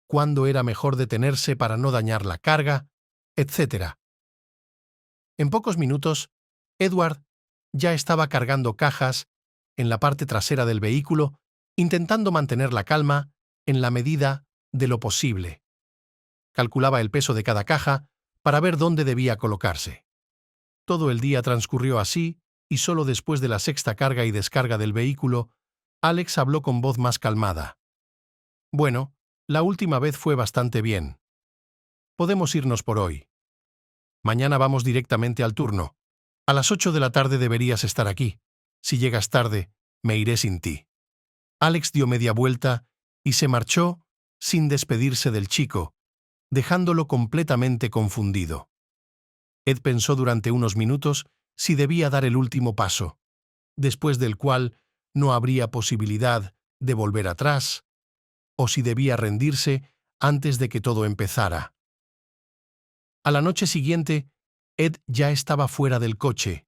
S1: cuándo era mejor detenerse para no dañar la carga, etc. En pocos minutos, Edward ya estaba cargando cajas en la parte trasera del vehículo, intentando mantener la calma en la medida de lo posible. Calculaba el peso de cada caja para ver dónde debía colocarse. Todo el día transcurrió así, y solo después de la sexta carga y descarga del vehículo, Alex habló con voz más calmada. Bueno, la última vez fue bastante bien. Podemos irnos por hoy. Mañana vamos directamente al turno. A las 8 de la tarde deberías estar aquí. Si llegas tarde, me iré sin ti. Alex dio media vuelta y se marchó sin despedirse del chico, dejándolo completamente confundido. Ed pensó durante unos minutos si debía dar el último paso, después del cual no habría posibilidad de volver atrás, o si debía rendirse antes de que todo empezara. A la noche siguiente, Ed ya estaba fuera del coche.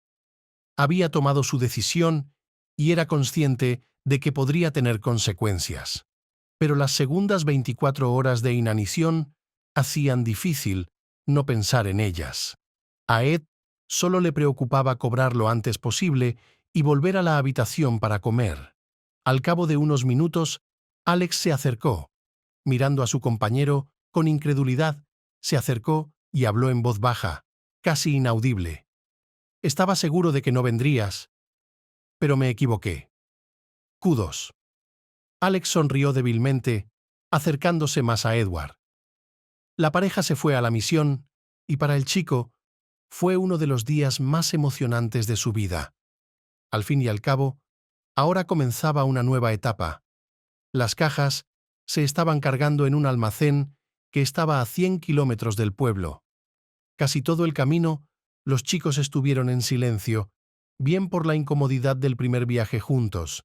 S1: Había tomado su decisión y era consciente de que podría tener consecuencias. Pero las segundas 24 horas de inanición hacían difícil no pensar en ellas. A Ed solo le preocupaba cobrar lo antes posible y volver a la habitación para comer. Al cabo de unos minutos, Alex se acercó. Mirando a su compañero, con incredulidad, se acercó y habló en voz baja, casi inaudible. Estaba seguro de que no vendrías, pero me equivoqué. Kudos. Alex sonrió débilmente, acercándose más a Edward. La pareja se fue a la misión, y para el chico, fue uno de los días más emocionantes de su vida. Al fin y al cabo, ahora comenzaba una nueva etapa. Las cajas se estaban cargando en un almacén que estaba a 100 kilómetros del pueblo. Casi todo el camino, los chicos estuvieron en silencio, bien por la incomodidad del primer viaje juntos,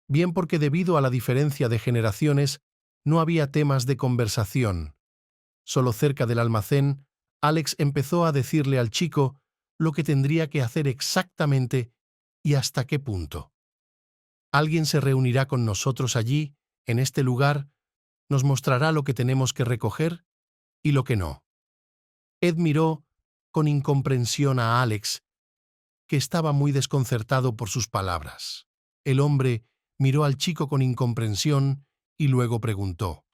S1: bien porque debido a la diferencia de generaciones no había temas de conversación. Solo cerca del almacén, Alex empezó a decirle al chico lo que tendría que hacer exactamente y hasta qué punto. Alguien se reunirá con nosotros allí, en este lugar, nos mostrará lo que tenemos que recoger y lo que no. Ed miró con incomprensión a Alex, que estaba muy desconcertado por sus palabras. El hombre miró al chico con incomprensión y luego preguntó: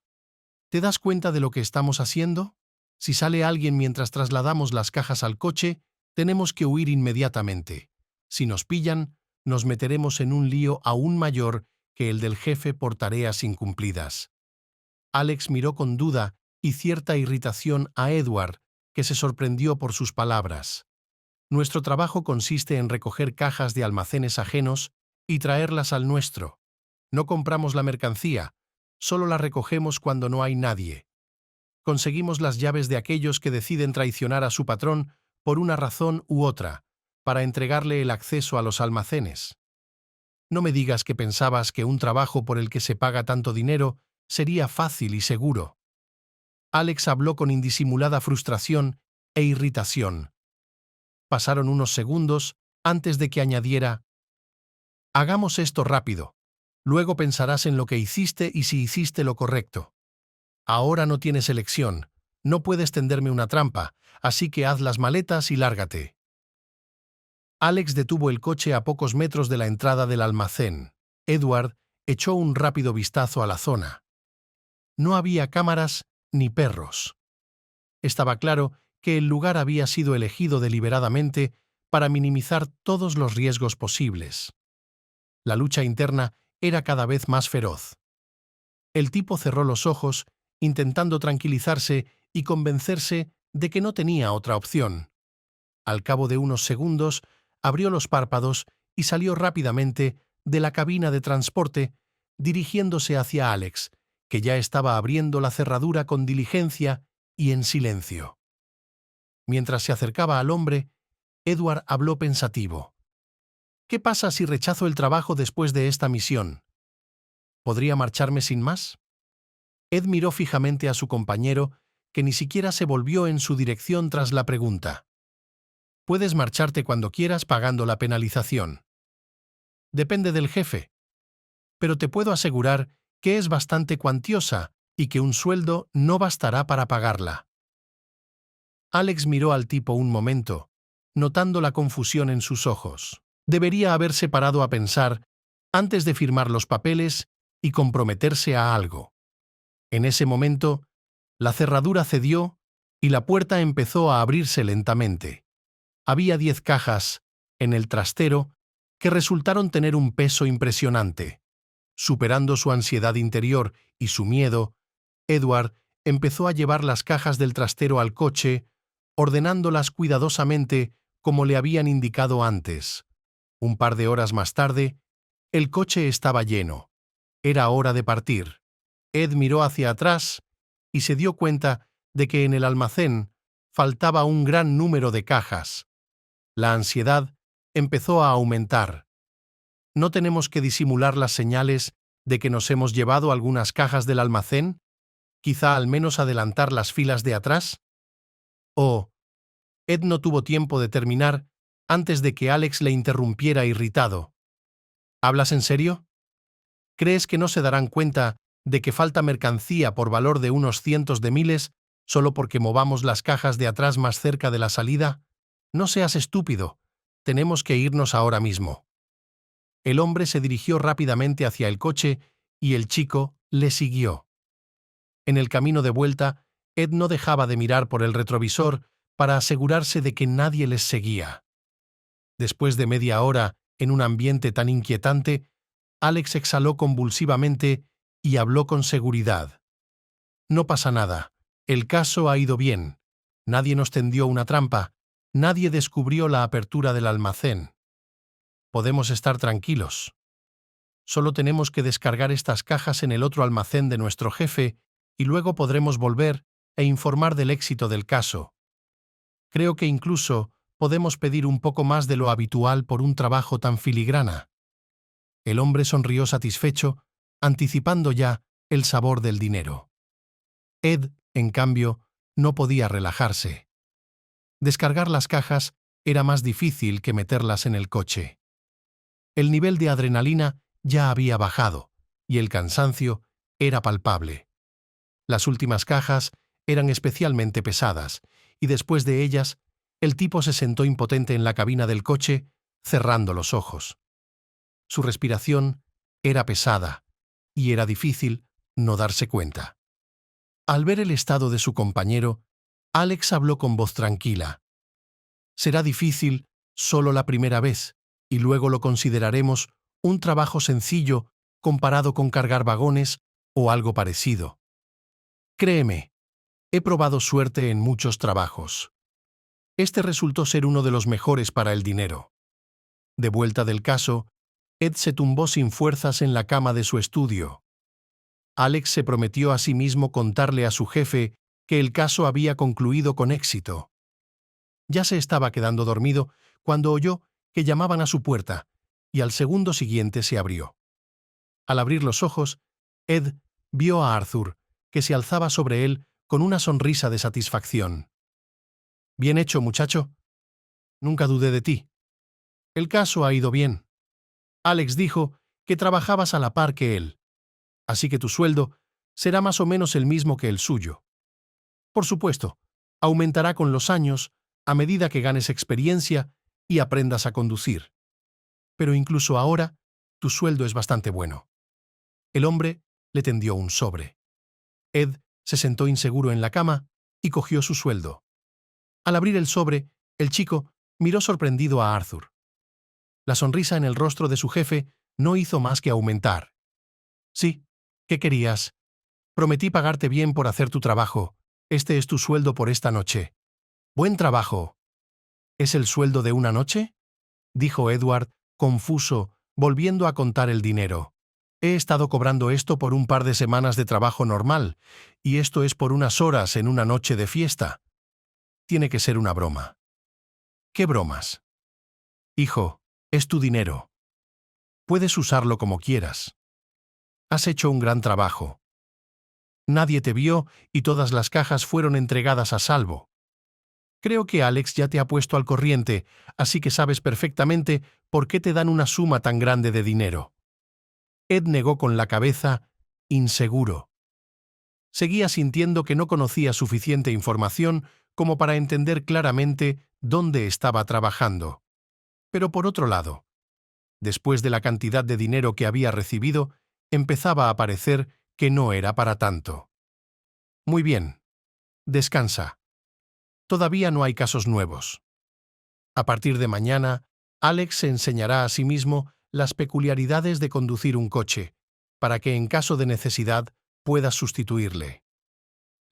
S1: ¿Te das cuenta de lo que estamos haciendo? Si sale alguien mientras trasladamos las cajas al coche, tenemos que huir inmediatamente. Si nos pillan, nos meteremos en un lío aún mayor que el del jefe por tareas incumplidas. Alex miró con duda y cierta irritación a Edward, que se sorprendió por sus palabras. Nuestro trabajo consiste en recoger cajas de almacenes ajenos y traerlas al nuestro. No compramos la mercancía, solo la recogemos cuando no hay nadie. Conseguimos las llaves de aquellos que deciden traicionar a su patrón por una razón u otra, para entregarle el acceso a los almacenes. No me digas que pensabas que un trabajo por el que se paga tanto dinero sería fácil y seguro. Alex habló con indisimulada frustración e irritación. Pasaron unos segundos antes de que añadiera: hagamos esto rápido. Luego pensarás en lo que hiciste y si hiciste lo correcto. Ahora no tienes elección. No puedes tenderme una trampa, así que haz las maletas y lárgate. Alex detuvo el coche a pocos metros de la entrada del almacén. Edward echó un rápido vistazo a la zona. No había cámaras ni perros. Estaba claro que el lugar había sido elegido deliberadamente para minimizar todos los riesgos posibles. La lucha interna era cada vez más feroz. El tipo cerró los ojos, intentando tranquilizarse y convencerse de que no tenía otra opción. Al cabo de unos segundos, abrió los párpados y salió rápidamente de la cabina de transporte, dirigiéndose hacia Alex, que ya estaba abriendo la cerradura con diligencia y en silencio. Mientras se acercaba al hombre, Edward habló pensativo. ¿Qué pasa si rechazo el trabajo después de esta misión? ¿Podría marcharme sin más? Ed miró fijamente a su compañero, que ni siquiera se volvió en su dirección tras la pregunta. Puedes marcharte cuando quieras pagando la penalización. Depende del jefe. Pero te puedo asegurar que es bastante cuantiosa y que un sueldo no bastará para pagarla. Alex miró al tipo un momento, notando la confusión en sus ojos. Debería haberse parado a pensar antes de firmar los papeles y comprometerse a algo. En ese momento, la cerradura cedió y la puerta empezó a abrirse lentamente. Había 10 cajas en el trastero que resultaron tener un peso impresionante. Superando su ansiedad interior y su miedo, Edward empezó a llevar las cajas del trastero al coche, ordenándolas cuidadosamente como le habían indicado antes. Un par de horas más tarde, el coche estaba lleno. Era hora de partir. Ed miró hacia atrás y se dio cuenta de que en el almacén faltaba un gran número de cajas. La ansiedad empezó a aumentar. ¿No tenemos que disimular las señales de que nos hemos llevado algunas cajas del almacén? ¿Quizá al menos adelantar las filas de atrás? Oh, Ed no tuvo tiempo de terminar antes de que Alex le interrumpiera irritado. ¿Hablas en serio? ¿Crees que no se darán cuenta de que falta mercancía por valor de unos cientos de miles solo porque movamos las cajas de atrás más cerca de la salida? No seas estúpido. Tenemos que irnos ahora mismo. El hombre se dirigió rápidamente hacia el coche y el chico le siguió. En el camino de vuelta, Ed no dejaba de mirar por el retrovisor para asegurarse de que nadie les seguía. Después de media hora en un ambiente tan inquietante, Alex exhaló convulsivamente y habló con seguridad. No pasa nada. El caso ha ido bien. Nadie nos tendió una trampa. Nadie descubrió la apertura del almacén. Podemos estar tranquilos. Solo tenemos que descargar estas cajas en el otro almacén de nuestro jefe y luego podremos volver e informar del éxito del caso. Creo que incluso podemos pedir un poco más de lo habitual por un trabajo tan filigrana. El hombre sonrió satisfecho, anticipando ya el sabor del dinero. Ed, en cambio, no podía relajarse. Descargar las cajas era más difícil que meterlas en el coche. El nivel de adrenalina ya había bajado, y el cansancio era palpable. Las últimas cajas eran especialmente pesadas, y después de ellas, el tipo se sentó impotente en la cabina del coche, cerrando los ojos. Su respiración era pesada, y era difícil no darse cuenta. Al ver el estado de su compañero, Alex habló con voz tranquila. Será difícil solo la primera vez, y luego lo consideraremos un trabajo sencillo comparado con cargar vagones o algo parecido. Créeme, he probado suerte en muchos trabajos. Este resultó ser uno de los mejores para el dinero. De vuelta del caso, Ed se tumbó sin fuerzas en la cama de su estudio. Alex se prometió a sí mismo contarle a su jefe que el caso había concluido con éxito. Ya se estaba quedando dormido cuando oyó que llamaban a su puerta, y al segundo siguiente se abrió. Al abrir los ojos, Ed vio a Arthur, que se alzaba sobre él con una sonrisa de satisfacción. «Bien hecho, muchacho. Nunca dudé de ti. El caso ha ido bien. Alex dijo que trabajabas a la par que él, así que tu sueldo será más o menos el mismo que el suyo. Por supuesto, aumentará con los años a medida que ganes experiencia y aprendas a conducir. Pero incluso ahora, tu sueldo es bastante bueno». El hombre le tendió un sobre. Ed se sentó inseguro en la cama y cogió su sueldo. Al abrir el sobre, el chico miró sorprendido a Arthur. La sonrisa en el rostro de su jefe no hizo más que aumentar. «Sí, ¿qué querías? Prometí pagarte bien por hacer tu trabajo. Este es tu sueldo por esta noche». «Buen trabajo». «¿Es el sueldo de una noche?», dijo Edward, confuso, volviendo a contar el dinero. «He estado cobrando esto por un par de semanas de trabajo normal, y esto es por unas horas en una noche de fiesta. Tiene que ser una broma». «¿Qué bromas?». «Hijo, es tu dinero. Puedes usarlo como quieras. Has hecho un gran trabajo. Nadie te vio y todas las cajas fueron entregadas a salvo. Creo que Alex ya te ha puesto al corriente, así que sabes perfectamente por qué te dan una suma tan grande de dinero». Ed negó con la cabeza, inseguro. Seguía sintiendo que no conocía suficiente información como para entender claramente dónde estaba trabajando. Pero por otro lado, después de la cantidad de dinero que había recibido, empezaba a parecer que no era para tanto. «Muy bien. Descansa. Todavía no hay casos nuevos. A partir de mañana, Alex se enseñará a sí mismo las peculiaridades de conducir un coche, para que en caso de necesidad puedas sustituirle.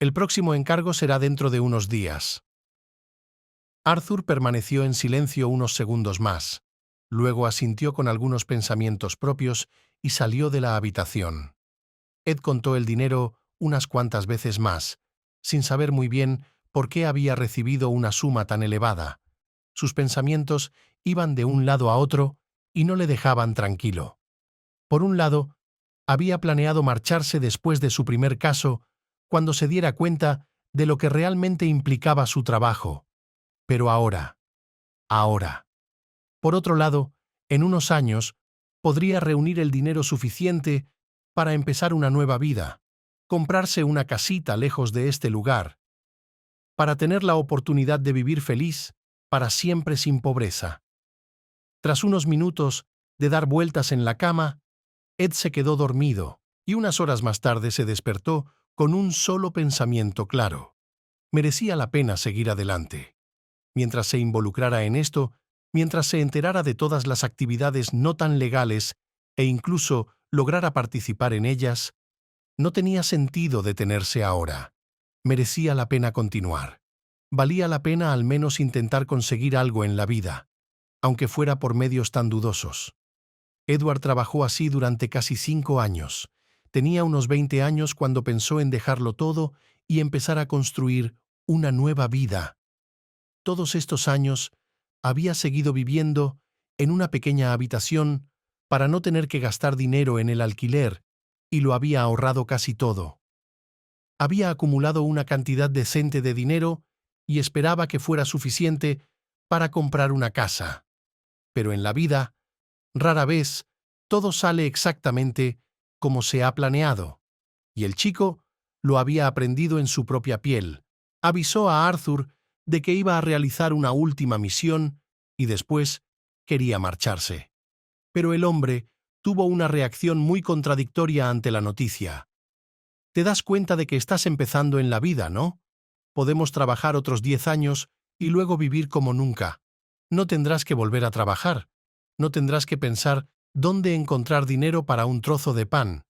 S1: El próximo encargo será dentro de unos días». Arthur permaneció en silencio unos segundos más. Luego asintió con algunos pensamientos propios y salió de la habitación. Ed contó el dinero unas cuantas veces más, sin saber muy bien por qué había recibido una suma tan elevada. Sus pensamientos iban de un lado a otro y no le dejaban tranquilo. Por un lado, había planeado marcharse después de su primer caso cuando se diera cuenta de lo que realmente implicaba su trabajo. Pero ahora, Por otro lado, en unos años, podría reunir el dinero suficiente para empezar una nueva vida, comprarse una casita lejos de este lugar, para tener la oportunidad de vivir feliz para siempre sin pobreza. Tras unos minutos de dar vueltas en la cama, Ed se quedó dormido y unas horas más tarde se despertó con un solo pensamiento claro. Merecía la pena seguir adelante. Mientras se involucrara en esto, mientras se enterara de todas las actividades no tan legales e incluso lograra participar en ellas, no tenía sentido detenerse ahora. Merecía la pena continuar. Valía la pena al menos intentar conseguir algo en la vida, aunque fuera por medios tan dudosos. Edward trabajó así durante casi 5 años. Tenía unos 20 años cuando pensó en dejarlo todo y empezar a construir una nueva vida. Todos estos años había seguido viviendo en una pequeña habitación para no tener que gastar dinero en el alquiler y lo había ahorrado casi todo. Había acumulado una cantidad decente de dinero y esperaba que fuera suficiente para comprar una casa. Pero en la vida, rara vez, todo sale exactamente como se ha planeado, y el chico lo había aprendido en su propia piel. Avisó a Arthur de que iba a realizar una última misión y después quería marcharse. Pero el hombre tuvo una reacción muy contradictoria ante la noticia. Te das cuenta de que estás empezando en la vida, ¿no? Podemos trabajar otros 10 años y luego vivir como nunca. No tendrás que volver a trabajar. No tendrás que pensar dónde encontrar dinero para un trozo de pan.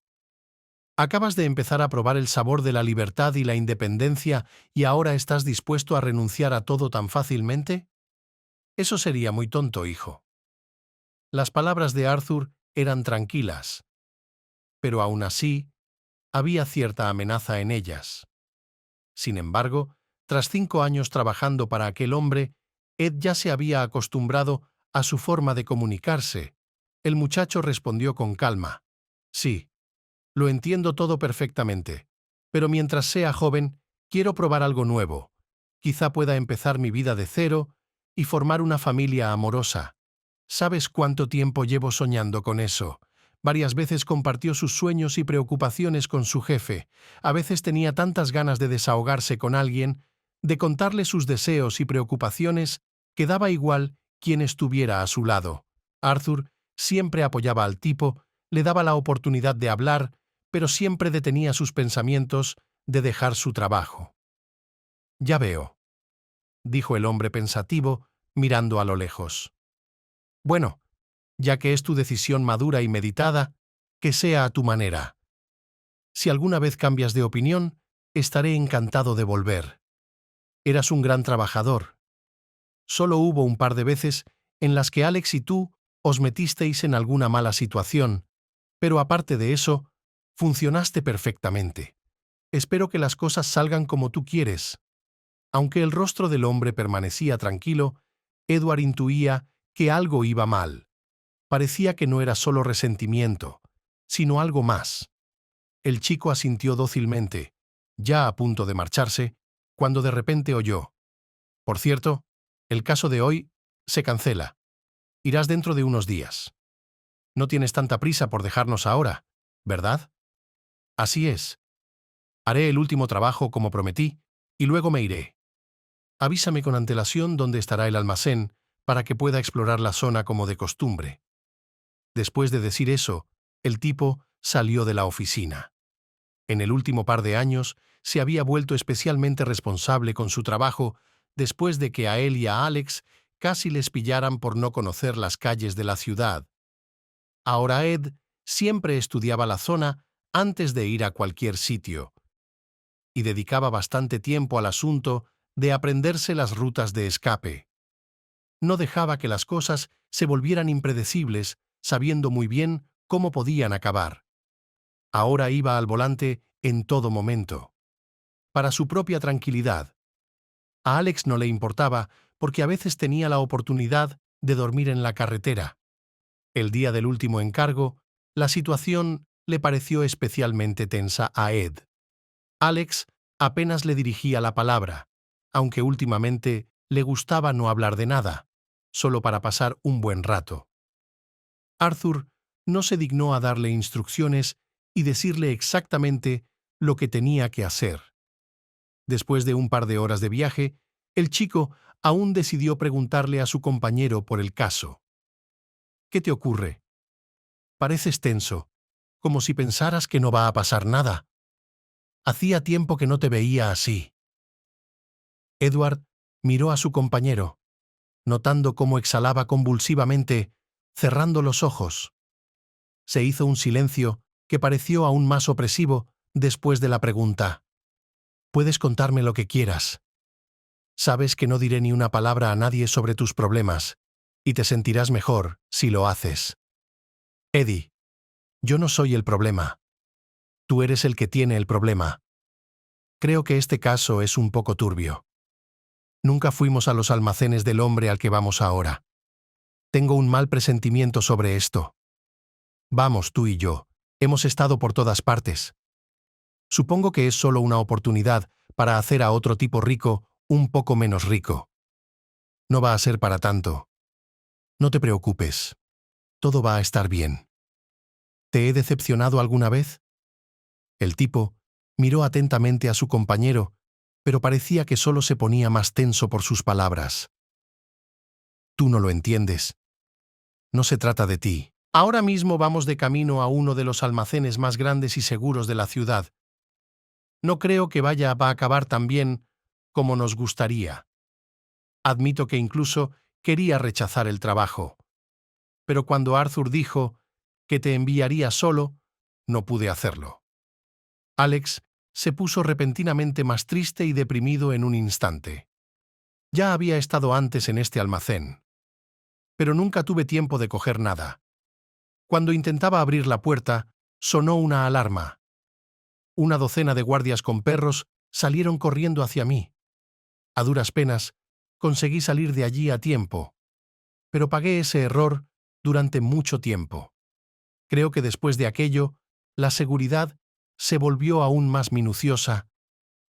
S1: Acabas de empezar a probar el sabor de la libertad y la independencia y ahora estás dispuesto a renunciar a todo tan fácilmente? Eso sería muy tonto, hijo. Las palabras de Arthur eran tranquilas, pero aún así había cierta amenaza en ellas. Sin embargo, tras 5 años trabajando para aquel hombre, Ed ya se había acostumbrado a su forma de comunicarse. El muchacho respondió con calma. Sí, lo entiendo todo perfectamente, pero mientras sea joven, quiero probar algo nuevo. Quizá pueda empezar mi vida de cero y formar una familia amorosa. ¿Sabes cuánto tiempo llevo soñando con eso? Varias veces compartió sus sueños y preocupaciones con su jefe. A veces tenía tantas ganas de desahogarse con alguien, de contarle sus deseos y preocupaciones, que daba igual quién estuviera a su lado. Arthur siempre apoyaba al tipo, le daba la oportunidad de hablar, pero siempre detenía sus pensamientos de dejar su trabajo. «Ya veo», dijo el hombre pensativo, mirando a lo lejos. «Bueno, ya que es tu decisión madura y meditada, que sea a tu manera. Si alguna vez cambias de opinión, estaré encantado de volver. Eras un gran trabajador. Solo hubo un par de veces en las que Alex y tú os metisteis en alguna mala situación, pero aparte de eso, funcionaste perfectamente. Espero que las cosas salgan como tú quieres». Aunque el rostro del hombre permanecía tranquilo, Edward intuía que algo iba mal. Parecía que no era solo resentimiento, sino algo más. El chico asintió dócilmente, ya a punto de marcharse, cuando de repente oyó: «Por cierto, el caso de hoy se cancela. Irás dentro de unos días. No tienes tanta prisa por dejarnos ahora, ¿verdad?» «Así es. Haré el último trabajo como prometí y luego me iré. Avísame con antelación dónde estará el almacén para que pueda explorar la zona como de costumbre». Después de decir eso, el tipo salió de la oficina. En el último par de años se había vuelto especialmente responsable con su trabajo después de que a él y a Alex casi les pillaran por no conocer las calles de la ciudad. Ahora Ed siempre estudiaba la zona antes de ir a cualquier sitio y dedicaba bastante tiempo al asunto de aprenderse las rutas de escape. No dejaba que las cosas se volvieran impredecibles, sabiendo muy bien cómo podían acabar. Ahora iba al volante en todo momento. Para su propia tranquilidad. A Alex no le importaba porque a veces tenía la oportunidad de dormir en la carretera. El día del último encargo, la situación le pareció especialmente tensa a Ed. Alex apenas le dirigía la palabra, aunque últimamente le gustaba no hablar de nada. solo para pasar un buen rato. Arthur no se dignó a darle instrucciones y decirle exactamente lo que tenía que hacer. Después de un par de horas de viaje, el chico aún decidió preguntarle a su compañero por el caso. ¿Qué te ocurre? Pareces tenso, como si pensaras que no va a pasar nada. Hacía tiempo que no te veía así. Edward miró a su compañero, notando cómo exhalaba convulsivamente, cerrando los ojos. Se hizo un silencio que pareció aún más opresivo después de la pregunta. Puedes contarme lo que quieras. Sabes que no diré ni una palabra a nadie sobre tus problemas, y te sentirás mejor si lo haces. Eddie, yo no soy el problema. Tú eres el que tiene el problema. Creo que este caso es un poco turbio. Nunca fuimos a los almacenes del hombre al que vamos ahora. Tengo un mal presentimiento sobre esto. Vamos, tú y yo. Hemos estado por todas partes. Supongo que es solo una oportunidad para hacer a otro tipo rico un poco menos rico. No va a ser para tanto. No te preocupes. Todo va a estar bien. ¿Te he decepcionado alguna vez? El tipo miró atentamente a su compañero, pero parecía que solo se ponía más tenso por sus palabras. Tú no lo entiendes. No se trata de ti. Ahora mismo vamos de camino a uno de los almacenes más grandes y seguros de la ciudad. No creo que va a acabar tan bien como nos gustaría. Admito que incluso quería rechazar el trabajo. Pero cuando Arthur dijo que te enviaría solo, no pude hacerlo. Alex se puso repentinamente más triste y deprimido en un instante. Ya había estado antes en este almacén, pero nunca tuve tiempo de coger nada. Cuando intentaba abrir la puerta, sonó una alarma. Una docena de guardias con perros salieron corriendo hacia mí. A duras penas, conseguí salir de allí a tiempo, pero pagué ese error durante mucho tiempo. Creo que después de aquello, la seguridad se volvió aún más minuciosa,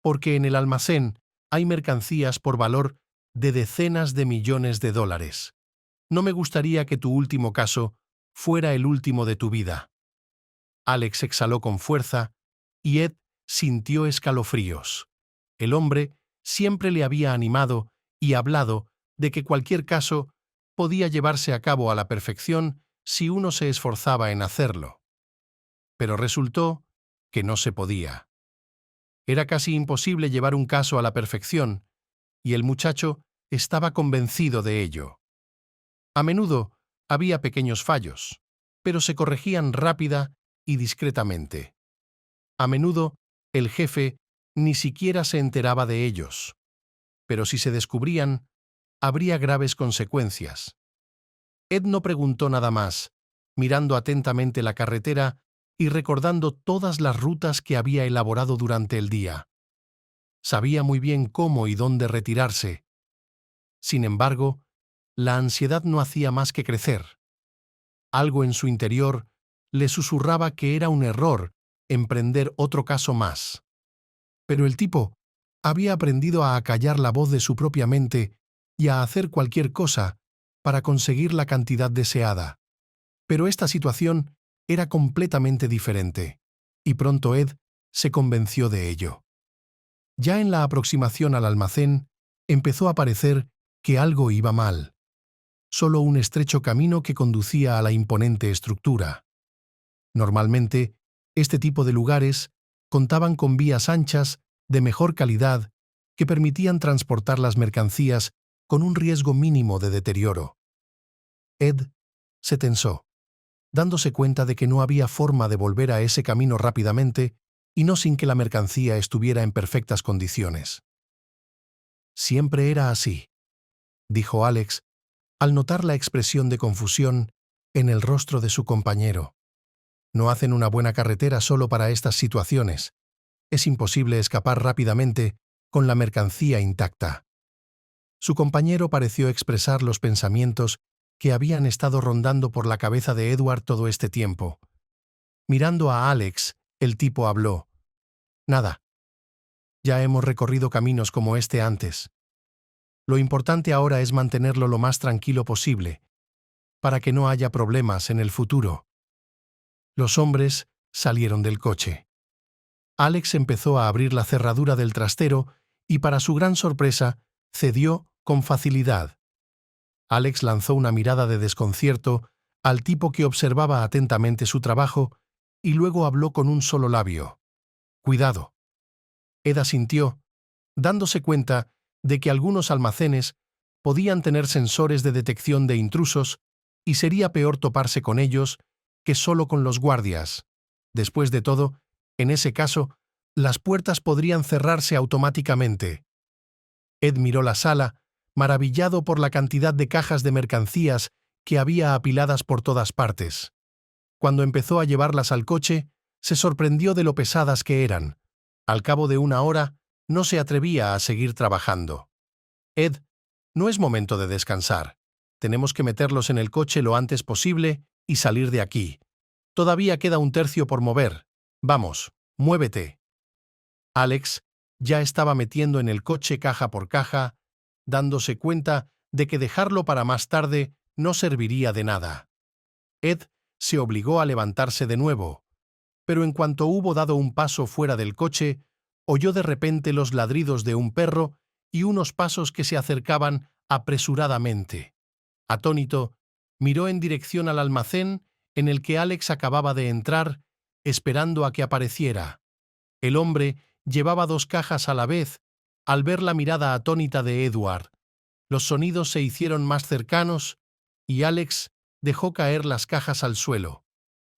S1: porque en el almacén hay mercancías por valor de decenas de millones de dólares. No me gustaría que tu último caso fuera el último de tu vida. Alex exhaló con fuerza y Ed sintió escalofríos. El hombre siempre le había animado y hablado de que cualquier caso podía llevarse a cabo a la perfección si uno se esforzaba en hacerlo. Pero resultó que no se podía. Era casi imposible llevar un caso a la perfección, y el muchacho estaba convencido de ello. A menudo había pequeños fallos, pero se corregían rápida y discretamente. A menudo el jefe ni siquiera se enteraba de ellos, pero si se descubrían, habría graves consecuencias. Ed no preguntó nada más, mirando atentamente la carretera y recordando todas las rutas que había elaborado durante el día. Sabía muy bien cómo y dónde retirarse. Sin embargo, la ansiedad no hacía más que crecer. Algo en su interior le susurraba que era un error emprender otro caso más. Pero el tipo había aprendido a acallar la voz de su propia mente y a hacer cualquier cosa para conseguir la cantidad deseada. Pero esta situación era completamente diferente, y pronto Ed se convenció de ello. Ya en la aproximación al almacén, empezó a parecer que algo iba mal. Solo un estrecho camino que conducía a la imponente estructura. Normalmente, este tipo de lugares contaban con vías anchas de mejor calidad que permitían transportar las mercancías con un riesgo mínimo de deterioro. Ed se tensó, dándose cuenta de que no había forma de volver a ese camino rápidamente y no sin que la mercancía estuviera en perfectas condiciones. Siempre era así, dijo Alex, al notar la expresión de confusión en el rostro de su compañero. No hacen una buena carretera solo para estas situaciones. Es imposible escapar rápidamente con la mercancía intacta. Su compañero pareció expresar los pensamientos que habían estado rondando por la cabeza de Edward todo este tiempo. Mirando a Alex, el tipo habló. Nada. Ya hemos recorrido caminos como este antes. Lo importante ahora es mantenerlo lo más tranquilo posible, para que no haya problemas en el futuro. Los hombres salieron del coche. Alex empezó a abrir la cerradura del trastero y, para su gran sorpresa, cedió con facilidad. Alex lanzó una mirada de desconcierto al tipo que observaba atentamente su trabajo y luego habló con un solo labio. «Cuidado». Ed asintió, dándose cuenta de que algunos almacenes podían tener sensores de detección de intrusos y sería peor toparse con ellos que solo con los guardias. Después de todo, en ese caso, las puertas podrían cerrarse automáticamente. Ed miró la sala, maravillado por la cantidad de cajas de mercancías que había apiladas por todas partes. Cuando empezó a llevarlas al coche, se sorprendió de lo pesadas que eran. Al cabo de una hora, no se atrevía a seguir trabajando. «Ed, no es momento de descansar. Tenemos que meterlos en el coche lo antes posible y salir de aquí. Todavía queda un tercio por mover. Vamos, muévete». Alex ya estaba metiendo en el coche caja por caja, dándose cuenta de que dejarlo para más tarde no serviría de nada. Ed se obligó a levantarse de nuevo, pero en cuanto hubo dado un paso fuera del coche, oyó de repente los ladridos de un perro y unos pasos que se acercaban apresuradamente. Atónito, miró en dirección al almacén en el que Alex acababa de entrar, esperando a que apareciera. El hombre llevaba 2 cajas a la vez al ver la mirada atónita de Edward. Los sonidos se hicieron más cercanos y Alex dejó caer las cajas al suelo,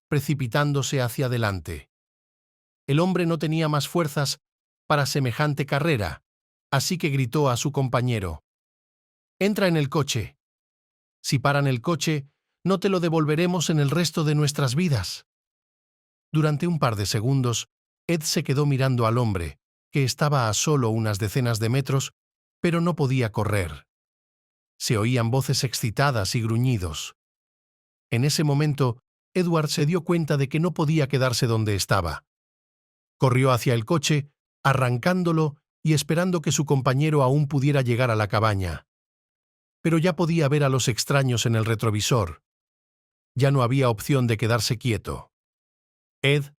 S1: precipitándose hacia adelante. El hombre no tenía más fuerzas para semejante carrera, así que gritó a su compañero: «Entra en el coche. Si paran el coche, no te lo devolveremos en el resto de nuestras vidas». Durante un par de segundos, Ed se quedó mirando al hombre, que estaba a solo unas decenas de metros, pero no podía correr. Se oían voces excitadas y gruñidos. En ese momento, Edward se dio cuenta de que no podía quedarse donde estaba. Corrió hacia el coche, arrancándolo y esperando que su compañero aún pudiera llegar a la cabaña. Pero ya podía ver a los extraños en el retrovisor. Ya no había opción de quedarse quieto. Ed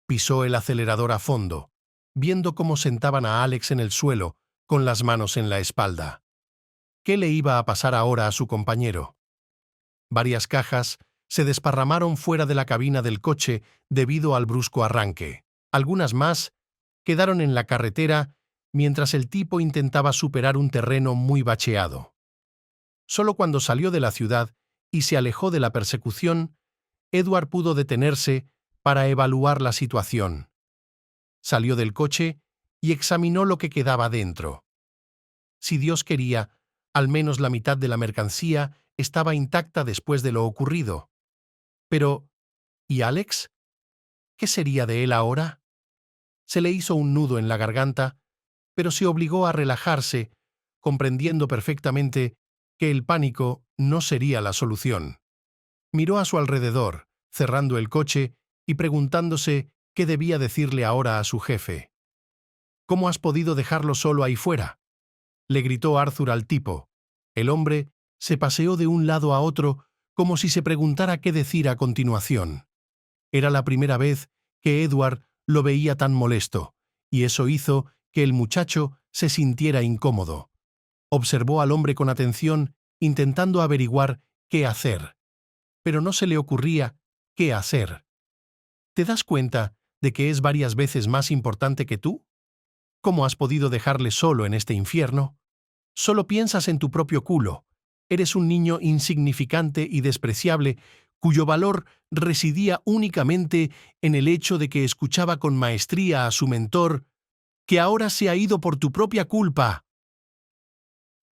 S1: pisó el acelerador a fondo, viendo cómo sentaban a Alex en el suelo, con las manos en la espalda. ¿Qué le iba a pasar ahora a su compañero? Varias cajas se desparramaron fuera de la cabina del coche debido al brusco arranque. Algunas más quedaron en la carretera mientras el tipo intentaba superar un terreno muy bacheado. Solo cuando salió de la ciudad y se alejó de la persecución, Edward pudo detenerse para evaluar la situación. Salió del coche y examinó lo que quedaba dentro. Si Dios quería, al menos la mitad de la mercancía estaba intacta después de lo ocurrido. Pero, ¿y Alex? ¿Qué sería de él ahora? Se le hizo un nudo en la garganta, pero se obligó a relajarse, comprendiendo perfectamente que el pánico no sería la solución. Miró a su alrededor, cerrando el coche y preguntándose qué debía decirle ahora a su jefe. «¿Cómo has podido dejarlo solo ahí fuera?», le gritó Arthur al tipo. El hombre se paseó de un lado a otro como si se preguntara qué decir a continuación. Era la primera vez que Edward lo veía tan molesto, y eso hizo que el muchacho se sintiera incómodo. Observó al hombre con atención, intentando averiguar qué hacer. Pero no se le ocurría qué hacer. ¿Te das cuenta de que es varias veces más importante que tú? ¿Cómo has podido dejarle solo en este infierno? Solo piensas en tu propio culo. Eres un niño insignificante y despreciable, cuyo valor residía únicamente en el hecho de que escuchaba con maestría a su mentor, que ahora se ha ido por tu propia culpa.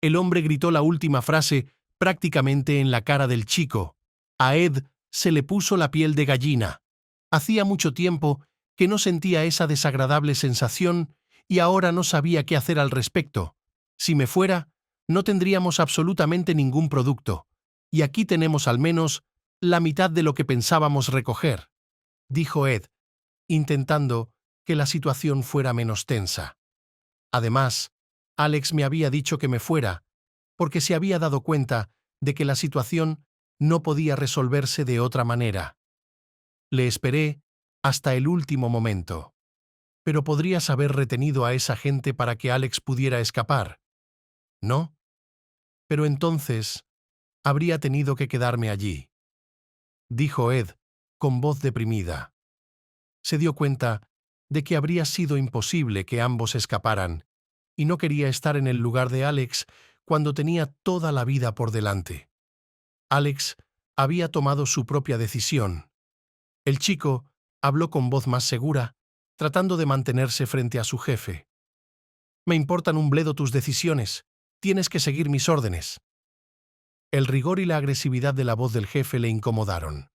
S1: El hombre gritó la última frase prácticamente en la cara del chico. A Ed se le puso la piel de gallina. Hacía mucho tiempo que no sentía esa desagradable sensación y ahora no sabía qué hacer al respecto. Si me fuera, no tendríamos absolutamente ningún producto, y aquí tenemos al menos la mitad de lo que pensábamos recoger, dijo Ed, intentando que la situación fuera menos tensa. Además, Alex me había dicho que me fuera, porque se había dado cuenta de que la situación no podía resolverse de otra manera. Le esperé hasta el último momento. Pero podrías haber retenido a esa gente para que Alex pudiera escapar, ¿no? Pero entonces habría tenido que quedarme allí, dijo Ed, con voz deprimida. Se dio cuenta de que habría sido imposible que ambos escaparan, y no quería estar en el lugar de Alex cuando tenía toda la vida por delante. Alex había tomado su propia decisión. El chico habló con voz más segura, tratando de mantenerse frente a su jefe. Me importan un bledo tus decisiones. Tienes que seguir mis órdenes. El rigor y la agresividad de la voz del jefe le incomodaron.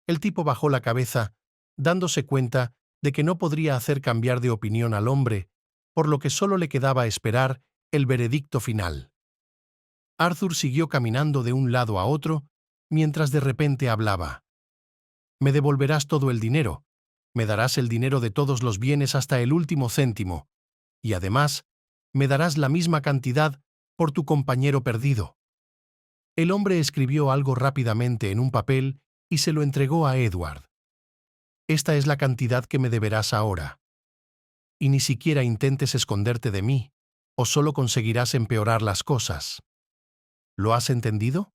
S1: El tipo bajó la cabeza, dándose cuenta de que no podría hacer cambiar de opinión al hombre, por lo que solo le quedaba esperar el veredicto final. Arthur siguió caminando de un lado a otro, mientras de repente hablaba. Me devolverás todo el dinero, me darás el dinero de todos los bienes hasta el último céntimo, y además, me darás la misma cantidad por tu compañero perdido. El hombre escribió algo rápidamente en un papel y se lo entregó a Edward. Esta es la cantidad que me deberás ahora. Y ni siquiera intentes esconderte de mí, o solo conseguirás empeorar las cosas. ¿Lo has entendido?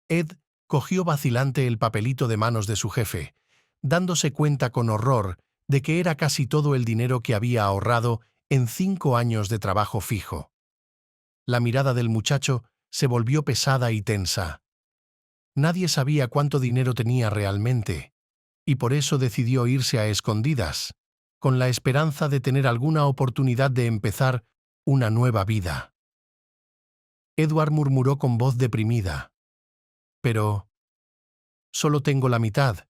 S1: Ed cogió vacilante el papelito de manos de su jefe, dándose cuenta con horror de que era casi todo el dinero que había ahorrado en 5 años de trabajo fijo. La mirada del muchacho se volvió pesada y tensa. Nadie sabía cuánto dinero tenía realmente, y por eso decidió irse a escondidas, con la esperanza de tener alguna oportunidad de empezar una nueva vida. Edward murmuró con voz deprimida. Pero solo tengo la mitad.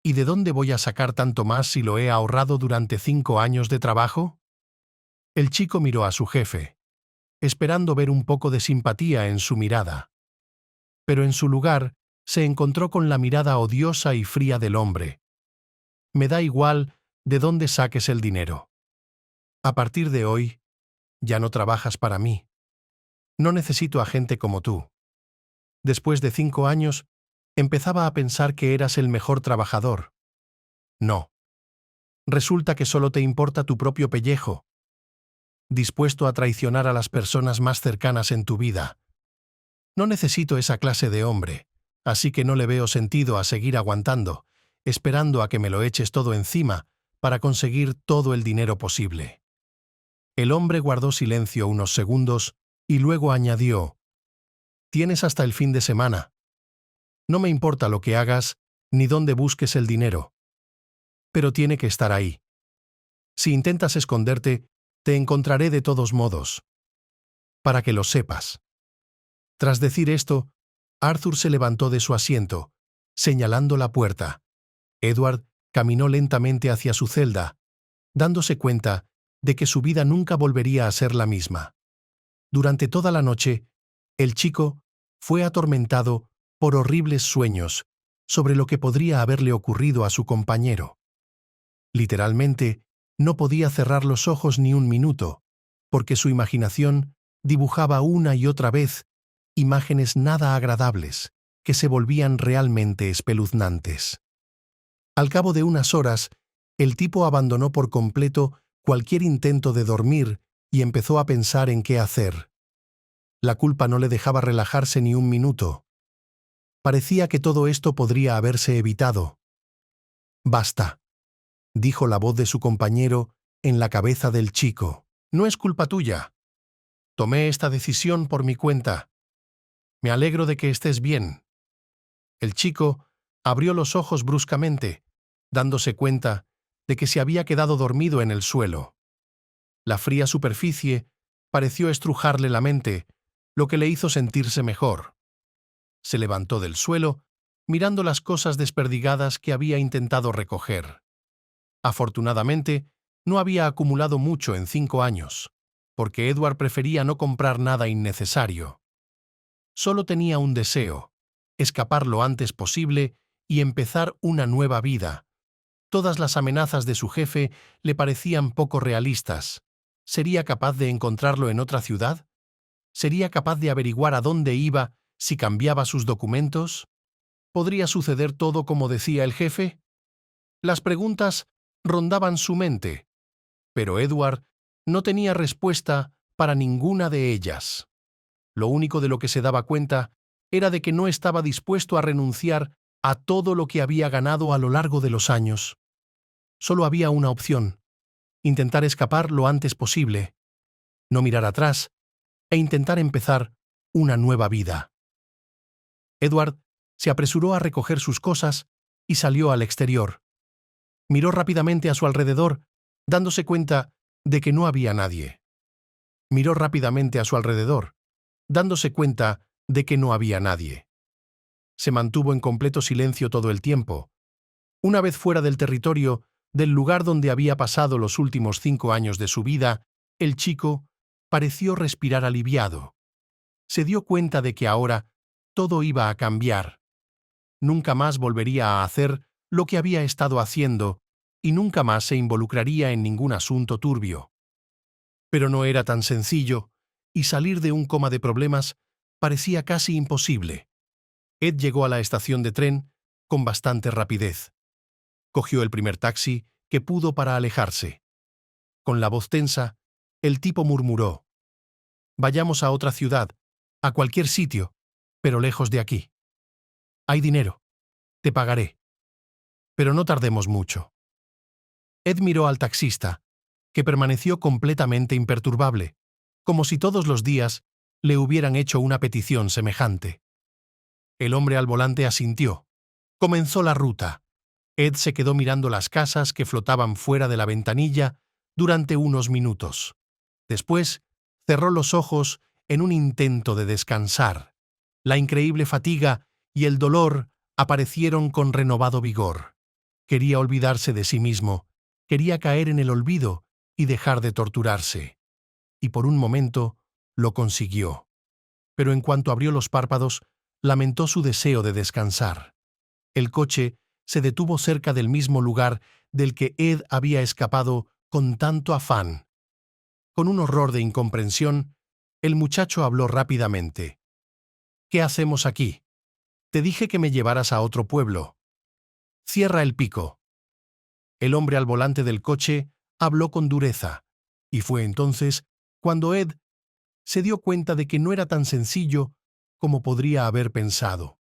S1: ¿Y de dónde voy a sacar tanto más si lo he ahorrado durante 5 años de trabajo? El chico miró a su jefe, esperando ver un poco de simpatía en su mirada. Pero en su lugar se encontró con la mirada odiosa y fría del hombre. Me da igual de dónde saques el dinero. A partir de hoy, ya no trabajas para mí. No necesito a gente como tú. Después de 5 años, empezaba a pensar que eras el mejor trabajador. No. Resulta que solo te importa tu propio pellejo, dispuesto a traicionar a las personas más cercanas en tu vida. No necesito esa clase de hombre, así que no le veo sentido a seguir aguantando, esperando a que me lo eches todo encima para conseguir todo el dinero posible. El hombre guardó silencio unos segundos y luego añadió: Tienes hasta el fin de semana. No me importa lo que hagas ni dónde busques el dinero. Pero tiene que estar ahí. Si intentas esconderte, te encontraré de todos modos. Para que lo sepas. Tras decir esto, Arthur se levantó de su asiento, señalando la puerta. Edward caminó lentamente hacia su celda, dándose cuenta de que su vida nunca volvería a ser la misma. Durante toda la noche, el chico fue atormentado por horribles sueños sobre lo que podría haberle ocurrido a su compañero. Literalmente, no podía cerrar los ojos ni un minuto, porque su imaginación dibujaba una y otra vez imágenes nada agradables que se volvían realmente espeluznantes. Al cabo de unas horas, el tipo abandonó por completo cualquier intento de dormir y empezó a pensar en qué hacer. La culpa no le dejaba relajarse ni un minuto. Parecía que todo esto podría haberse evitado. «Basta», dijo la voz de su compañero en la cabeza del chico. «No es culpa tuya. Tomé esta decisión por mi cuenta. Me alegro de que estés bien». El chico abrió los ojos bruscamente, dándose cuenta de que se había quedado dormido en el suelo. La fría superficie pareció estrujarle la mente, lo que le hizo sentirse mejor. Se levantó del suelo, mirando las cosas desperdigadas que había intentado recoger. Afortunadamente, no había acumulado mucho en 5 años, porque Edward prefería no comprar nada innecesario. Solo tenía un deseo: escapar lo antes posible y empezar una nueva vida. Todas las amenazas de su jefe le parecían poco realistas. ¿Sería capaz de encontrarlo en otra ciudad? ¿Sería capaz de averiguar a dónde iba si cambiaba sus documentos? ¿Podría suceder todo como decía el jefe? Las preguntas rondaban su mente, pero Edward no tenía respuesta para ninguna de ellas. Lo único de lo que se daba cuenta era de que no estaba dispuesto a renunciar a todo lo que había ganado a lo largo de los años. Solo había una opción: intentar escapar lo antes posible, no mirar atrás e intentar empezar una nueva vida. Edward se apresuró a recoger sus cosas y salió al exterior. Miró rápidamente a su alrededor, dándose cuenta de que no había nadie. Miró rápidamente a su alrededor, dándose cuenta de que no había nadie. Se mantuvo en completo silencio todo el tiempo. Una vez fuera del territorio, del lugar donde había pasado los últimos 5 años de su vida, el chico pareció respirar aliviado. Se dio cuenta de que ahora todo iba a cambiar. Nunca más volvería a hacer lo que había estado haciendo y nunca más se involucraría en ningún asunto turbio. Pero no era tan sencillo, y salir de un coma de problemas parecía casi imposible. Ed llegó a la estación de tren con bastante rapidez. Cogió el primer taxi que pudo para alejarse. Con la voz tensa, el tipo murmuró: «Vayamos a otra ciudad, a cualquier sitio, pero lejos de aquí. Hay dinero. Te pagaré. Pero no tardemos mucho». Ed miró al taxista, que permaneció completamente imperturbable, como si todos los días le hubieran hecho una petición semejante. El hombre al volante asintió. Comenzó la ruta. Ed se quedó mirando las casas que flotaban fuera de la ventanilla durante unos minutos. Después, cerró los ojos en un intento de descansar. La increíble fatiga y el dolor aparecieron con renovado vigor. Quería olvidarse de sí mismo, quería caer en el olvido y dejar de torturarse. Y por un momento lo consiguió. Pero en cuanto abrió los párpados, lamentó su deseo de descansar. El coche se detuvo cerca del mismo lugar del que Ed había escapado con tanto afán. Con un horror de incomprensión, el muchacho habló rápidamente. «¿Qué hacemos aquí? Te dije que me llevaras a otro pueblo. Cierra el pico». El hombre al volante del coche habló con dureza, y fue entonces cuando Ed se dio cuenta de que no era tan sencillo como podría haber pensado.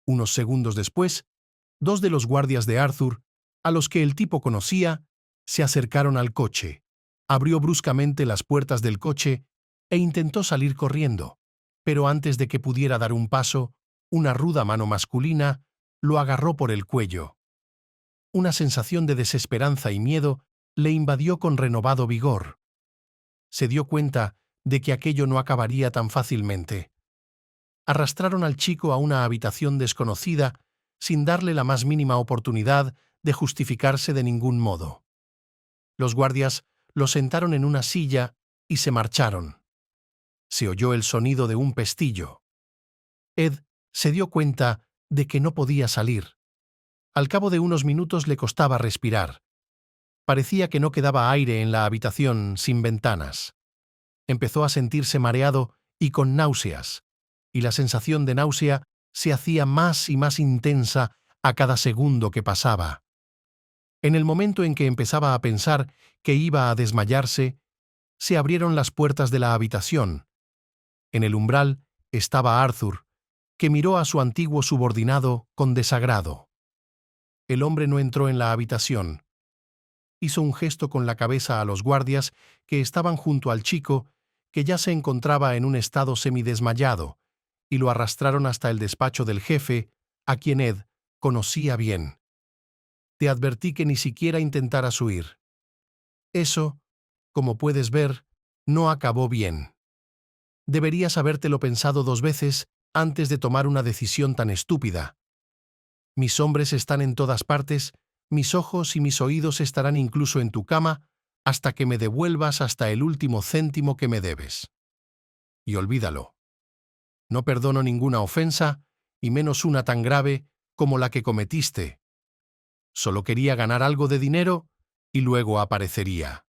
S1: Unos segundos después, 2 de los guardias de Arthur, a los que el tipo conocía, se acercaron al coche. Abrió bruscamente las puertas del coche e intentó salir corriendo, pero antes de que pudiera dar un paso, una ruda mano masculina lo agarró por el cuello. Una sensación de desesperanza y miedo le invadió con renovado vigor. Se dio cuenta de que aquello no acabaría tan fácilmente. Arrastraron al chico a una habitación desconocida sin darle la más mínima oportunidad de justificarse de ningún modo. Los guardias lo sentaron en una silla y se marcharon. Se oyó el sonido de un pestillo. Ed se dio cuenta de que no podía salir. Al cabo de unos minutos le costaba respirar. Parecía que no quedaba aire en la habitación sin ventanas. Empezó a sentirse mareado y con náuseas, y la sensación de náusea se hacía más y más intensa a cada segundo que pasaba. En el momento en que empezaba a pensar que iba a desmayarse, se abrieron las puertas de la habitación. En el umbral estaba Arthur, que miró a su antiguo subordinado con desagrado. El hombre no entró en la habitación. Hizo un gesto con la cabeza a los guardias que estaban junto al chico, que ya se encontraba en un estado semidesmayado, y lo arrastraron hasta el despacho del jefe, a quien Ed conocía bien. «Te advertí que ni siquiera intentaras huir. Eso, como puedes ver, no acabó bien. Deberías habértelo pensado 2 veces antes de tomar una decisión tan estúpida. Mis hombres están en todas partes, mis ojos y mis oídos estarán incluso en tu cama hasta que me devuelvas hasta el último céntimo que me debes. Y olvídalo. No perdono ninguna ofensa, y menos una tan grave como la que cometiste. Solo quería ganar algo de dinero y luego aparecería».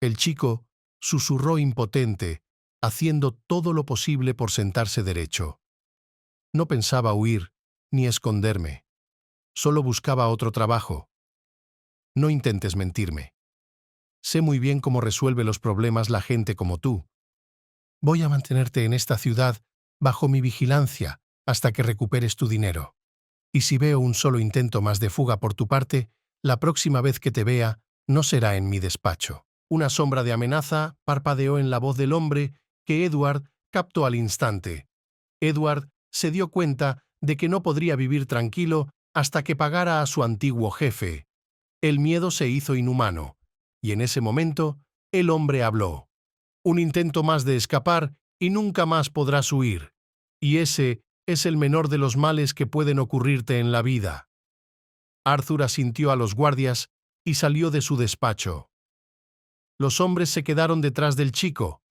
S1: El chico susurró impotente haciendo todo lo posible por sentarse derecho. No pensaba huir, ni esconderme. Solo buscaba otro trabajo. No intentes mentirme. Sé muy bien cómo resuelve los problemas la gente como tú. Voy a mantenerte en esta ciudad bajo mi vigilancia hasta que recuperes tu dinero. Y si veo un solo intento más de fuga por tu parte, la próxima vez que te vea no será en mi despacho. Una sombra de amenaza parpadeó en la voz del hombre que Edward captó al instante. Edward se dio cuenta de que no podría vivir tranquilo hasta que pagara a su antiguo jefe. El miedo se hizo inhumano, y en ese momento el hombre habló. Un intento más de escapar y nunca más podrás huir. Y ese es el menor de los males que pueden ocurrirte en la vida. Arthur asintió a los guardias y salió de su despacho. Los hombres se quedaron detrás del chico.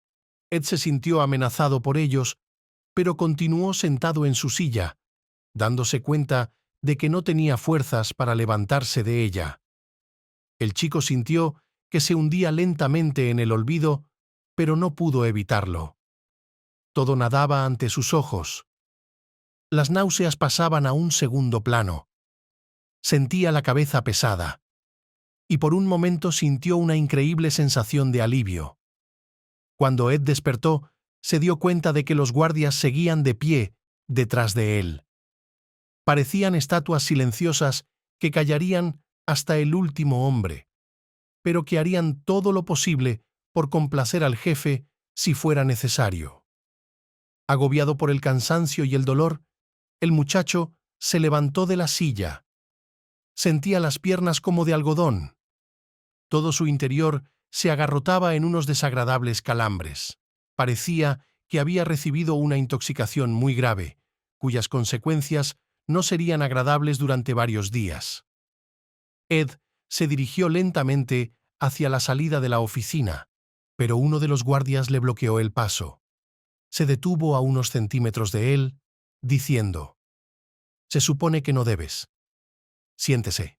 S1: Ed se sintió amenazado por ellos, pero continuó sentado en su silla, dándose cuenta de que no tenía fuerzas para levantarse de ella. El chico sintió que se hundía lentamente en el olvido, pero no pudo evitarlo. Todo nadaba ante sus ojos. Las náuseas pasaban a un segundo plano. Sentía la cabeza pesada, y por un momento sintió una increíble sensación de alivio. Cuando Ed despertó, se dio cuenta de que los guardias seguían de pie detrás de él. Parecían estatuas silenciosas que callarían hasta el último hombre, pero que harían todo lo posible por complacer al jefe si fuera necesario. Agobiado por el cansancio y el dolor, el muchacho se levantó de la silla. Sentía las piernas como de algodón. Todo su interior se agarrotaba en unos desagradables calambres. Parecía que había recibido una intoxicación muy grave, cuyas consecuencias no serían agradables durante varios días. Ed se dirigió lentamente hacia la salida de la oficina, pero uno de los guardias le bloqueó el paso. Se detuvo a unos centímetros de él, diciendo: «Se supone que no debes. Siéntese».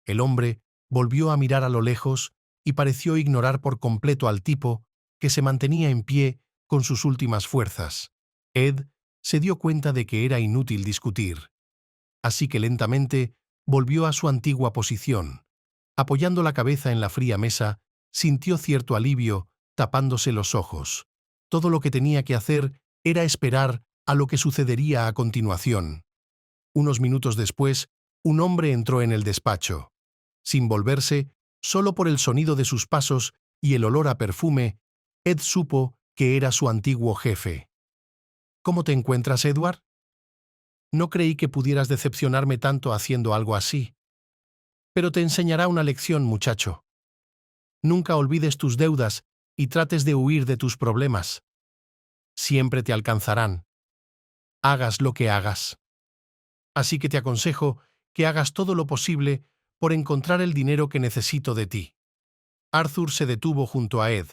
S1: El hombre volvió a mirar a lo lejos y pareció ignorar por completo al tipo que se mantenía en pie con sus últimas fuerzas. Ed se dio cuenta de que era inútil discutir, así que lentamente volvió a su antigua posición. Apoyando la cabeza en la fría mesa, sintió cierto alivio, tapándose los ojos. Todo lo que tenía que hacer era esperar a lo que sucedería a continuación. Unos minutos después, un hombre entró en el despacho. Sin volverse, solo por el sonido de sus pasos y el olor a perfume, Ed supo que era su antiguo jefe. «¿Cómo te encuentras, Edward? No creí que pudieras decepcionarme tanto haciendo algo así. Pero te enseñará una lección, muchacho. Nunca olvides tus deudas y trates de huir de tus problemas. Siempre te alcanzarán. Hagas lo que hagas. Así que te aconsejo que hagas todo lo posible por encontrar el dinero que necesito de ti». Arthur se detuvo junto a Ed.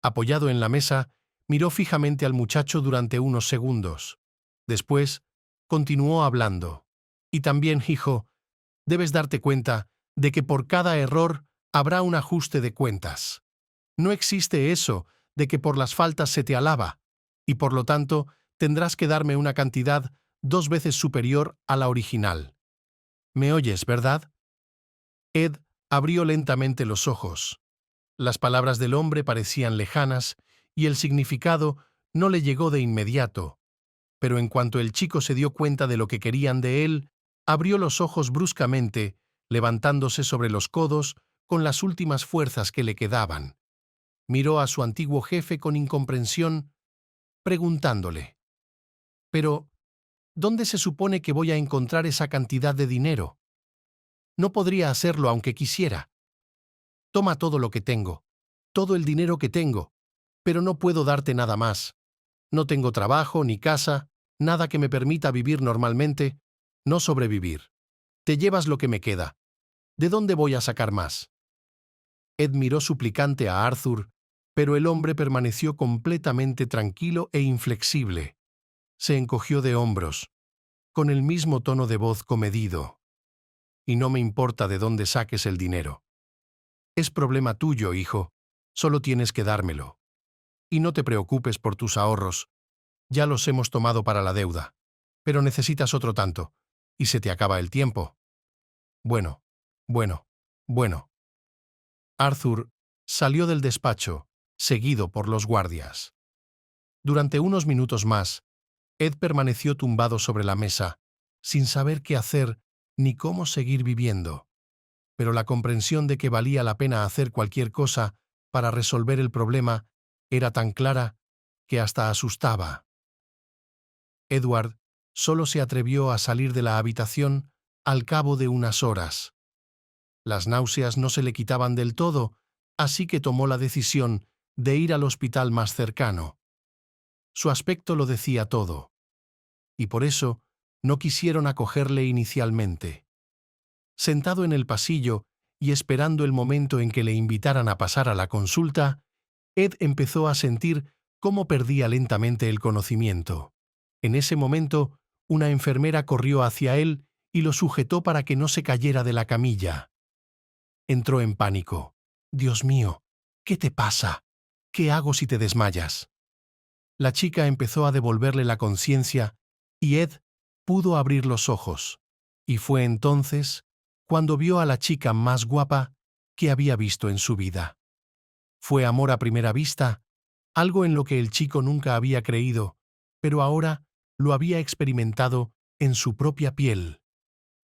S1: Apoyado en la mesa, miró fijamente al muchacho durante unos segundos. Después, continuó hablando. «Y también, hijo, debes darte cuenta de que por cada error habrá un ajuste de cuentas. No existe eso de que por las faltas se te alaba, y por lo tanto tendrás que darme una cantidad 2 veces superior a la original. ¿Me oyes, verdad?» Ed abrió lentamente los ojos. Las palabras del hombre parecían lejanas y el significado no le llegó de inmediato, pero en cuanto el chico se dio cuenta de lo que querían de él, abrió los ojos bruscamente, levantándose sobre los codos con las últimas fuerzas que le quedaban. Miró a su antiguo jefe con incomprensión, preguntándole: «Pero, ¿dónde se supone que voy a encontrar esa cantidad de dinero? No podría hacerlo aunque quisiera. Toma todo lo que tengo, todo el dinero que tengo, pero no puedo darte nada más. No tengo trabajo ni casa, nada que me permita vivir normalmente, no sobrevivir. Te llevas lo que me queda. ¿De dónde voy a sacar más?» Ed miró suplicante a Arthur, pero el hombre permaneció completamente tranquilo e inflexible. Se encogió de hombros, con el mismo tono de voz comedido. «Y no me importa de dónde saques el dinero. Es problema tuyo, hijo. Solo tienes que dármelo». Y no te preocupes por tus ahorros. Ya los hemos tomado para la deuda. Pero necesitas otro tanto. Y se te acaba el tiempo. Bueno, bueno, bueno. Arthur salió del despacho, seguido por los guardias. Durante unos minutos más, Ed permaneció tumbado sobre la mesa, sin saber qué hacer ni cómo seguir viviendo. Pero la comprensión de que valía la pena hacer cualquier cosa para resolver el problema era tan clara que hasta asustaba. Edward solo se atrevió a salir de la habitación al cabo de unas horas. Las náuseas no se le quitaban del todo, así que tomó la decisión de ir al hospital más cercano. Su aspecto lo decía todo, y por eso no quisieron acogerle inicialmente. Sentado en el pasillo y esperando el momento en que le invitaran a pasar a la consulta, Ed empezó a sentir cómo perdía lentamente el conocimiento. En ese momento, una enfermera corrió hacia él y lo sujetó para que no se cayera de la camilla. Entró en pánico. «Dios mío, ¿qué te pasa? ¿Qué hago si te desmayas?». La chica empezó a devolverle la conciencia y Ed pudo abrir los ojos. Y fue entonces cuando vio a la chica más guapa que había visto en su vida. Fue amor a primera vista, algo en lo que el chico nunca había creído, pero ahora lo había experimentado en su propia piel.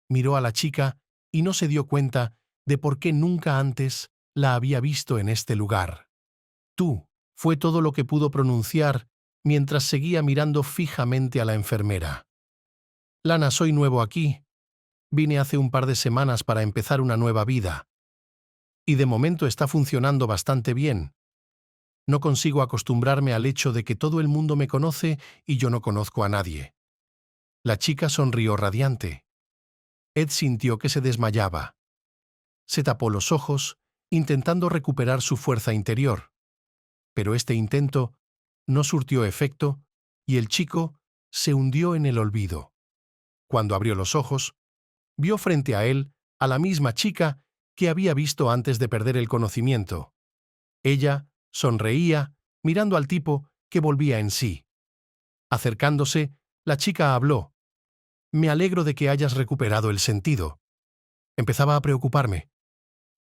S1: Miró a la chica y no se dio cuenta de por qué nunca antes la había visto en este lugar. «Tú», fue todo lo que pudo pronunciar mientras seguía mirando fijamente a la enfermera. «Lana, soy nuevo aquí. Vine hace un par de semanas para empezar una nueva vida. Y de momento está funcionando bastante bien. No consigo acostumbrarme al hecho de que todo el mundo me conoce y yo no conozco a nadie». La chica sonrió radiante. Ed sintió que se desmayaba. Se tapó los ojos, intentando recuperar su fuerza interior. Pero este intento no surtió efecto y el chico se hundió en el olvido. Cuando abrió los ojos, vio frente a él a la misma chica que había visto antes de perder el conocimiento. Ella sonreía, mirando al tipo que volvía en sí. Acercándose, la chica habló. «Me alegro de que hayas recuperado el sentido. Empezaba a preocuparme.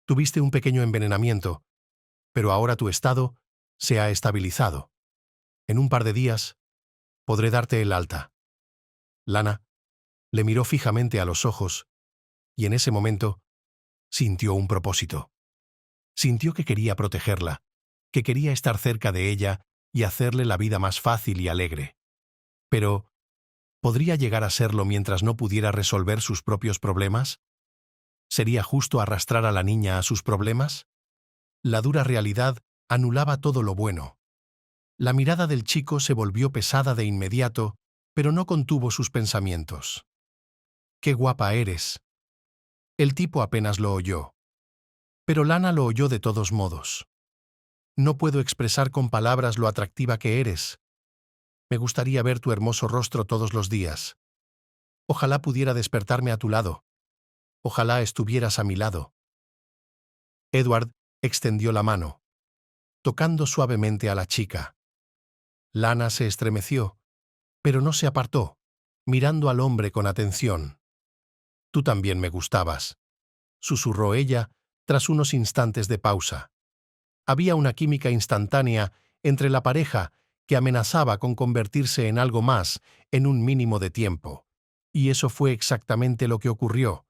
S1: Tuviste un pequeño envenenamiento, pero ahora tu estado se ha estabilizado. En un par de días podré darte el alta». Lana le miró fijamente a los ojos y en ese momento sintió un propósito. Sintió que quería protegerla, que quería estar cerca de ella y hacerle la vida más fácil y alegre. Pero, ¿podría llegar a serlo mientras no pudiera resolver sus propios problemas? ¿Sería justo arrastrar a la niña a sus problemas? La dura realidad anulaba todo lo bueno. La mirada del chico se volvió pesada de inmediato, pero no contuvo sus pensamientos. «Qué guapa eres». El tipo apenas lo oyó. Pero Lana lo oyó de todos modos. «No puedo expresar con palabras lo atractiva que eres. Me gustaría ver tu hermoso rostro todos los días. Ojalá pudiera despertarme a tu lado. Ojalá estuvieras a mi lado». Edward extendió la mano, tocando suavemente a la chica. Lana se estremeció, pero no se apartó, mirando al hombre con atención. «Tú también me gustabas», susurró ella tras unos instantes de pausa. Había una química instantánea entre la pareja que amenazaba con convertirse en algo más en un mínimo de tiempo. Y eso fue exactamente lo que ocurrió.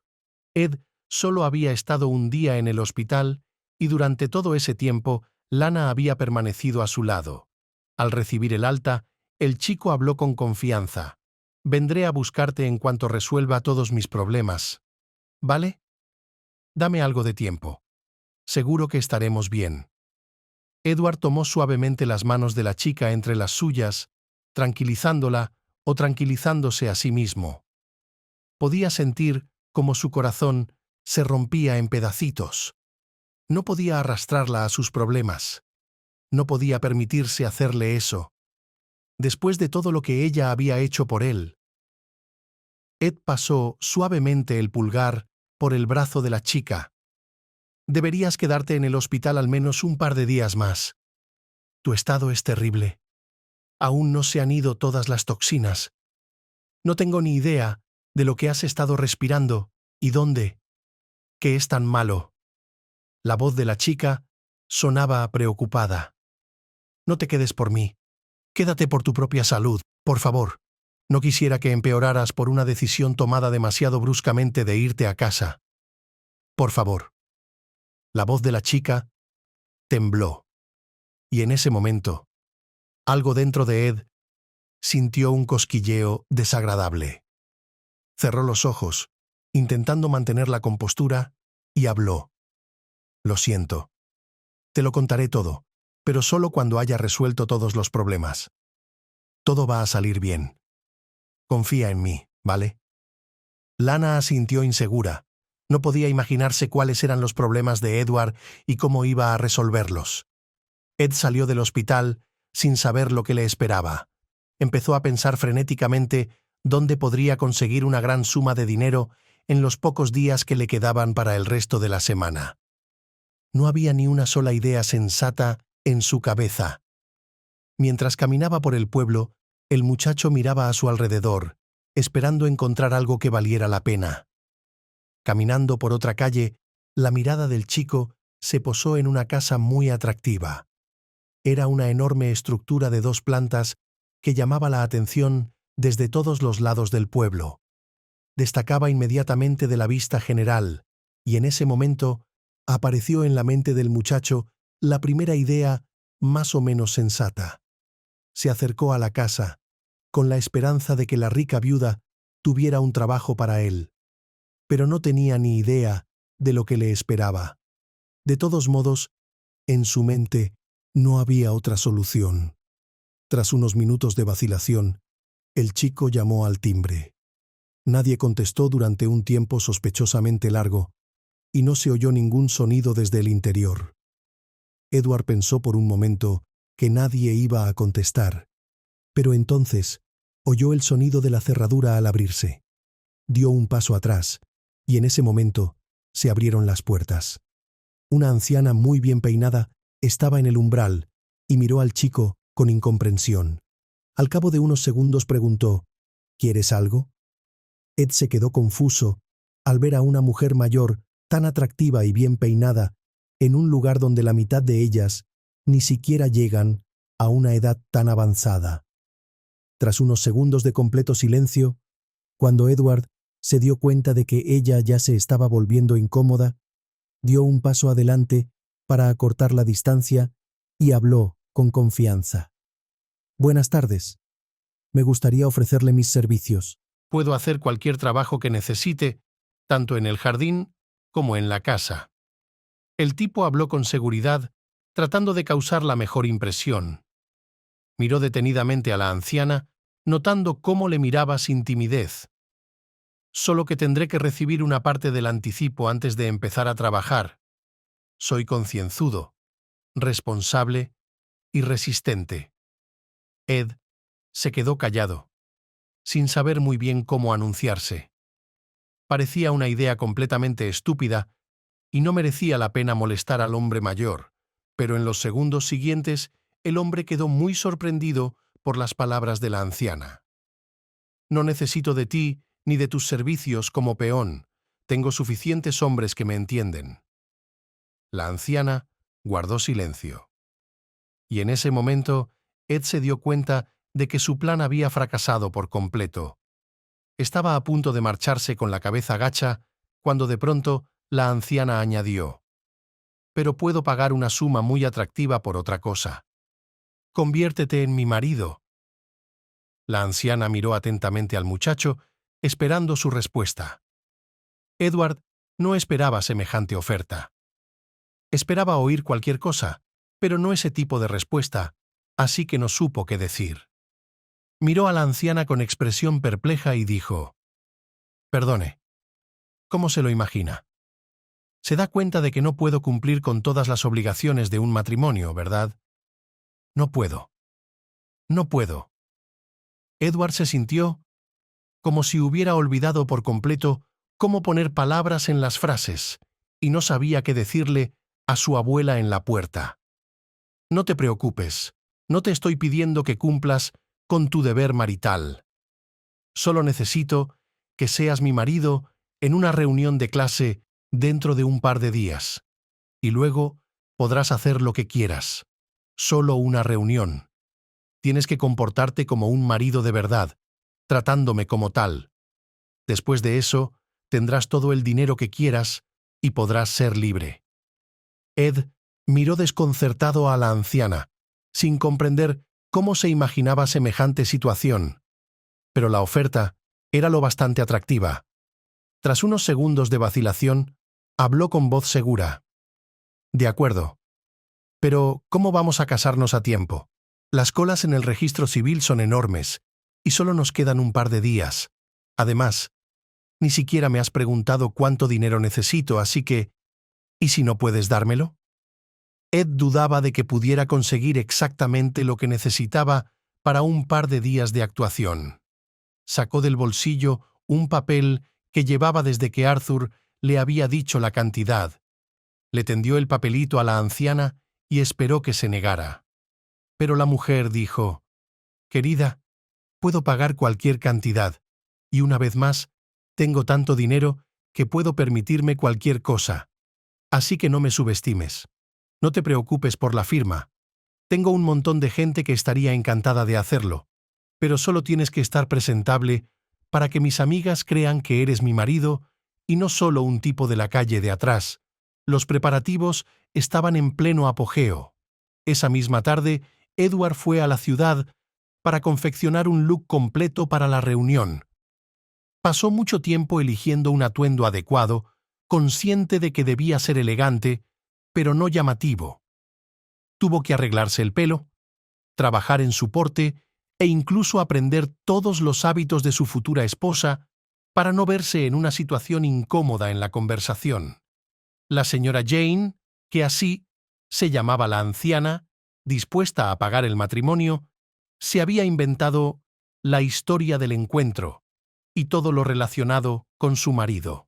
S1: Ed solo había estado un día en el hospital y durante todo ese tiempo Lana había permanecido a su lado. Al recibir el alta, el chico habló con confianza. «Vendré a buscarte en cuanto resuelva todos mis problemas. ¿Vale? Dame algo de tiempo. Seguro que estaremos bien». Edward tomó suavemente las manos de la chica entre las suyas, tranquilizándola o tranquilizándose a sí mismo. Podía sentir cómo su corazón se rompía en pedacitos. No podía arrastrarla a sus problemas. No podía permitirse hacerle eso. Después de todo lo que ella había hecho por él. Ed pasó suavemente el pulgar por el brazo de la chica. «Deberías quedarte en el hospital al menos un par de días más. Tu estado es terrible. Aún no se han ido todas las toxinas. No tengo ni idea de lo que has estado respirando y dónde. ¿Qué es tan malo? La voz de la chica sonaba preocupada. No te quedes por mí. Quédate por tu propia salud, por favor. No quisiera que empeoraras por una decisión tomada demasiado bruscamente de irte a casa. Por favor. La voz de la chica tembló. Y en ese momento, algo dentro de Ed sintió un cosquilleo desagradable. Cerró los ojos, intentando mantener la compostura, y habló. Lo siento. Te lo contaré todo, pero solo cuando haya resuelto todos los problemas. Todo va a salir bien. Confía en mí, ¿vale? Lana asintió insegura. No podía imaginarse cuáles eran los problemas de Edward y cómo iba a resolverlos. Ed salió del hospital sin saber lo que le esperaba. Empezó a pensar frenéticamente dónde podría conseguir una gran suma de dinero en los pocos días que le quedaban para el resto de la semana. No había ni una sola idea sensata en su cabeza. Mientras caminaba por el pueblo, el muchacho miraba a su alrededor, esperando encontrar algo que valiera la pena. Caminando por otra calle, la mirada del chico se posó en una casa muy atractiva. Era una enorme estructura de 2 plantas que llamaba la atención desde todos los lados del pueblo. Destacaba inmediatamente de la vista general, y en ese momento apareció en la mente del muchacho la primera idea más o menos sensata. Se acercó a la casa, con la esperanza de que la rica viuda tuviera un trabajo para él. Pero no tenía ni idea de lo que le esperaba. De todos modos, en su mente no había otra solución. Tras unos minutos de vacilación, el chico llamó al timbre. Nadie contestó durante un tiempo sospechosamente largo, y no se oyó ningún sonido desde el interior. Edward pensó por un momento que nadie iba a contestar, pero entonces oyó el sonido de la cerradura al abrirse. Dio un paso atrás, y en ese momento se abrieron las puertas. Una anciana muy bien peinada estaba en el umbral y miró al chico con incomprensión. Al cabo de unos segundos preguntó, ¿quieres algo? Ed se quedó confuso al ver a una mujer mayor tan atractiva y bien peinada en un lugar donde la mitad de ellas ni siquiera llegan a una edad tan avanzada. Tras unos segundos de completo silencio, cuando Edward se dio cuenta de que ella ya se estaba volviendo incómoda, dio un paso adelante para acortar la distancia y habló con confianza. Buenas tardes. Me gustaría ofrecerle mis servicios. Puedo hacer cualquier trabajo que necesite, tanto en el jardín como en la casa. El tipo habló con seguridad, tratando de causar la mejor impresión. Miró detenidamente a la anciana, notando cómo le miraba sin timidez. Solo que tendré que recibir una parte del anticipo antes de empezar a trabajar. Soy concienzudo, responsable y resistente. Ed se quedó callado, sin saber muy bien cómo anunciarse. Parecía una idea completamente estúpida y no merecía la pena molestar al hombre mayor, pero en los segundos siguientes el hombre quedó muy sorprendido por las palabras de la anciana. No necesito de ti ni de tus servicios como peón. Tengo suficientes hombres que me entienden. La anciana guardó silencio. Y en ese momento, Ed se dio cuenta de que su plan había fracasado por completo. Estaba a punto de marcharse con la cabeza gacha cuando de pronto la anciana añadió: «Pero puedo pagar una suma muy atractiva por otra cosa. Conviértete en mi marido». La anciana miró atentamente al muchacho, esperando su respuesta. Edward no esperaba semejante oferta. Esperaba oír cualquier cosa, pero no ese tipo de respuesta, así que no supo qué decir. Miró a la anciana con expresión perpleja y dijo: «Perdone, ¿cómo se lo imagina? Se da cuenta de que no puedo cumplir con todas las obligaciones de un matrimonio, ¿verdad? No puedo. No puedo». Edward se sintió como si hubiera olvidado por completo cómo poner palabras en las frases, y no sabía qué decirle a su abuela en la puerta. No te preocupes, no te estoy pidiendo que cumplas con tu deber marital. Solo necesito que seas mi marido en una reunión de clase dentro de un par de días. Y luego podrás hacer lo que quieras. Solo una reunión. Tienes que comportarte como un marido de verdad, tratándome como tal. Después de eso, tendrás todo el dinero que quieras y podrás ser libre. Ed miró desconcertado a la anciana, sin comprender cómo se imaginaba semejante situación. Pero la oferta era lo bastante atractiva. Tras unos segundos de vacilación, habló con voz segura. De acuerdo. Pero, ¿cómo vamos a casarnos a tiempo? Las colas en el registro civil son enormes, y solo nos quedan un par de días. Además, ni siquiera me has preguntado cuánto dinero necesito, así que, ¿y si no puedes dármelo? Ed dudaba de que pudiera conseguir exactamente lo que necesitaba para un par de días de actuación. Sacó del bolsillo un papel que llevaba desde que Arthur le había dicho la cantidad. Le tendió el papelito a la anciana y esperó que se negara. Pero la mujer dijo: «Querida, puedo pagar cualquier cantidad, y una vez más, tengo tanto dinero que puedo permitirme cualquier cosa. Así que no me subestimes. No te preocupes por la firma. Tengo un montón de gente que estaría encantada de hacerlo, pero solo tienes que estar presentable para que mis amigas crean que eres mi marido y no solo un tipo de la calle de atrás». Los preparativos estaban en pleno apogeo. Esa misma tarde, Edward fue a la ciudad para confeccionar un look completo para la reunión. Pasó mucho tiempo eligiendo un atuendo adecuado, consciente de que debía ser elegante, pero no llamativo. Tuvo que arreglarse el pelo, trabajar en su porte e incluso aprender todos los hábitos de su futura esposa para no verse en una situación incómoda en la conversación. La señora Jane, que así se llamaba la anciana, dispuesta a pagar el matrimonio, se había inventado la historia del encuentro y todo lo relacionado con su marido.